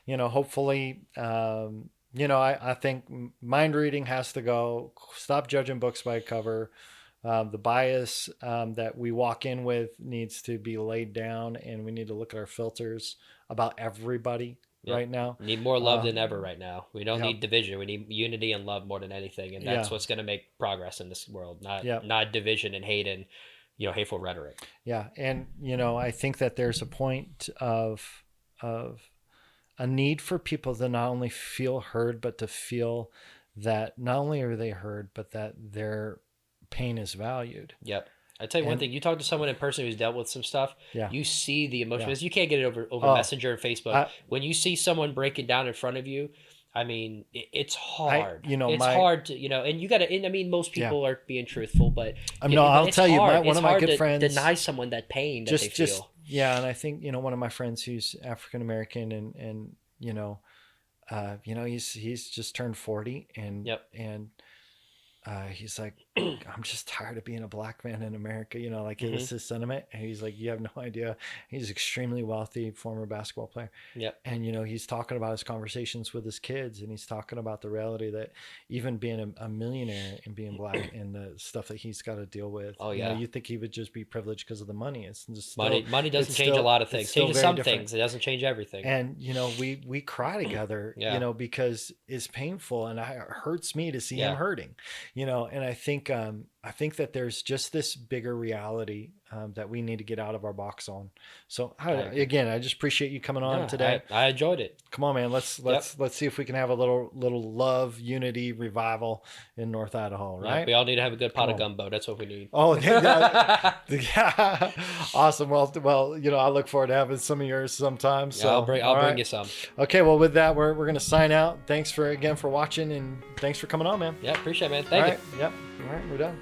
Yep. hopefully, I think mind reading has to go. Stop judging books by cover. The bias that we walk in with needs to be laid down, and we need to look at our filters about everybody Yep. right now. We need more love than ever right now. We don't Yep. need division. We need unity and love more than anything, and that's Yeah. what's going to make progress in this world. Yep. Not division and hate and hateful rhetoric. Yeah, and I think that there's a point of a need for people to not only feel heard, but to feel that not only are they heard, but that their pain is valued. Yep. I tell you one And- thing: you talk to someone in person who's dealt with some stuff. Yeah. You see the emotion. Yeah. Because you can't get it over Oh, Messenger and Facebook. When you see someone breaking down in front of you, I mean, it's hard. It's hard to and you got to. I mean, most people are being truthful, but No, I'll it's tell you, hard. one It's of my hard good to friends deny someone that pain that they feel. Yeah, and I think one of my friends who's African American and he's just turned 40 and Yep. and he's like, I'm just tired of being a black man in America. It was his sentiment. And he's like, you have no idea. He's extremely wealthy, former basketball player. Yep. And, he's talking about his conversations with his kids, and he's talking about the reality that even being a millionaire and being black and the stuff that he's got to deal with. Oh, yeah. You think he would just be privileged because of the money. It's just Money doesn't it's change still- a lot of it's things. still Changes very some different. things. It doesn't change everything. And we cry together, Yeah. because it's painful and it hurts me to see Yeah. him hurting, and I think that there's just this bigger reality that we need to get out of our box on. So I just appreciate you coming on Yeah, today. I enjoyed it. Come on, man. Let's see if we can have a little love, unity, revival in North Idaho, Yeah, right? we all need to have a good pot Come of on. gumbo. That's what we need. Oh, yeah. Awesome. Well, I look forward to having some of yours sometime. So I'll all bring right. you some. Okay, well, with that, we're going to sign out. Thanks for watching, and thanks for coming on, man. Yeah, appreciate it, man. All Thank you. right. Yep. All right, we're done.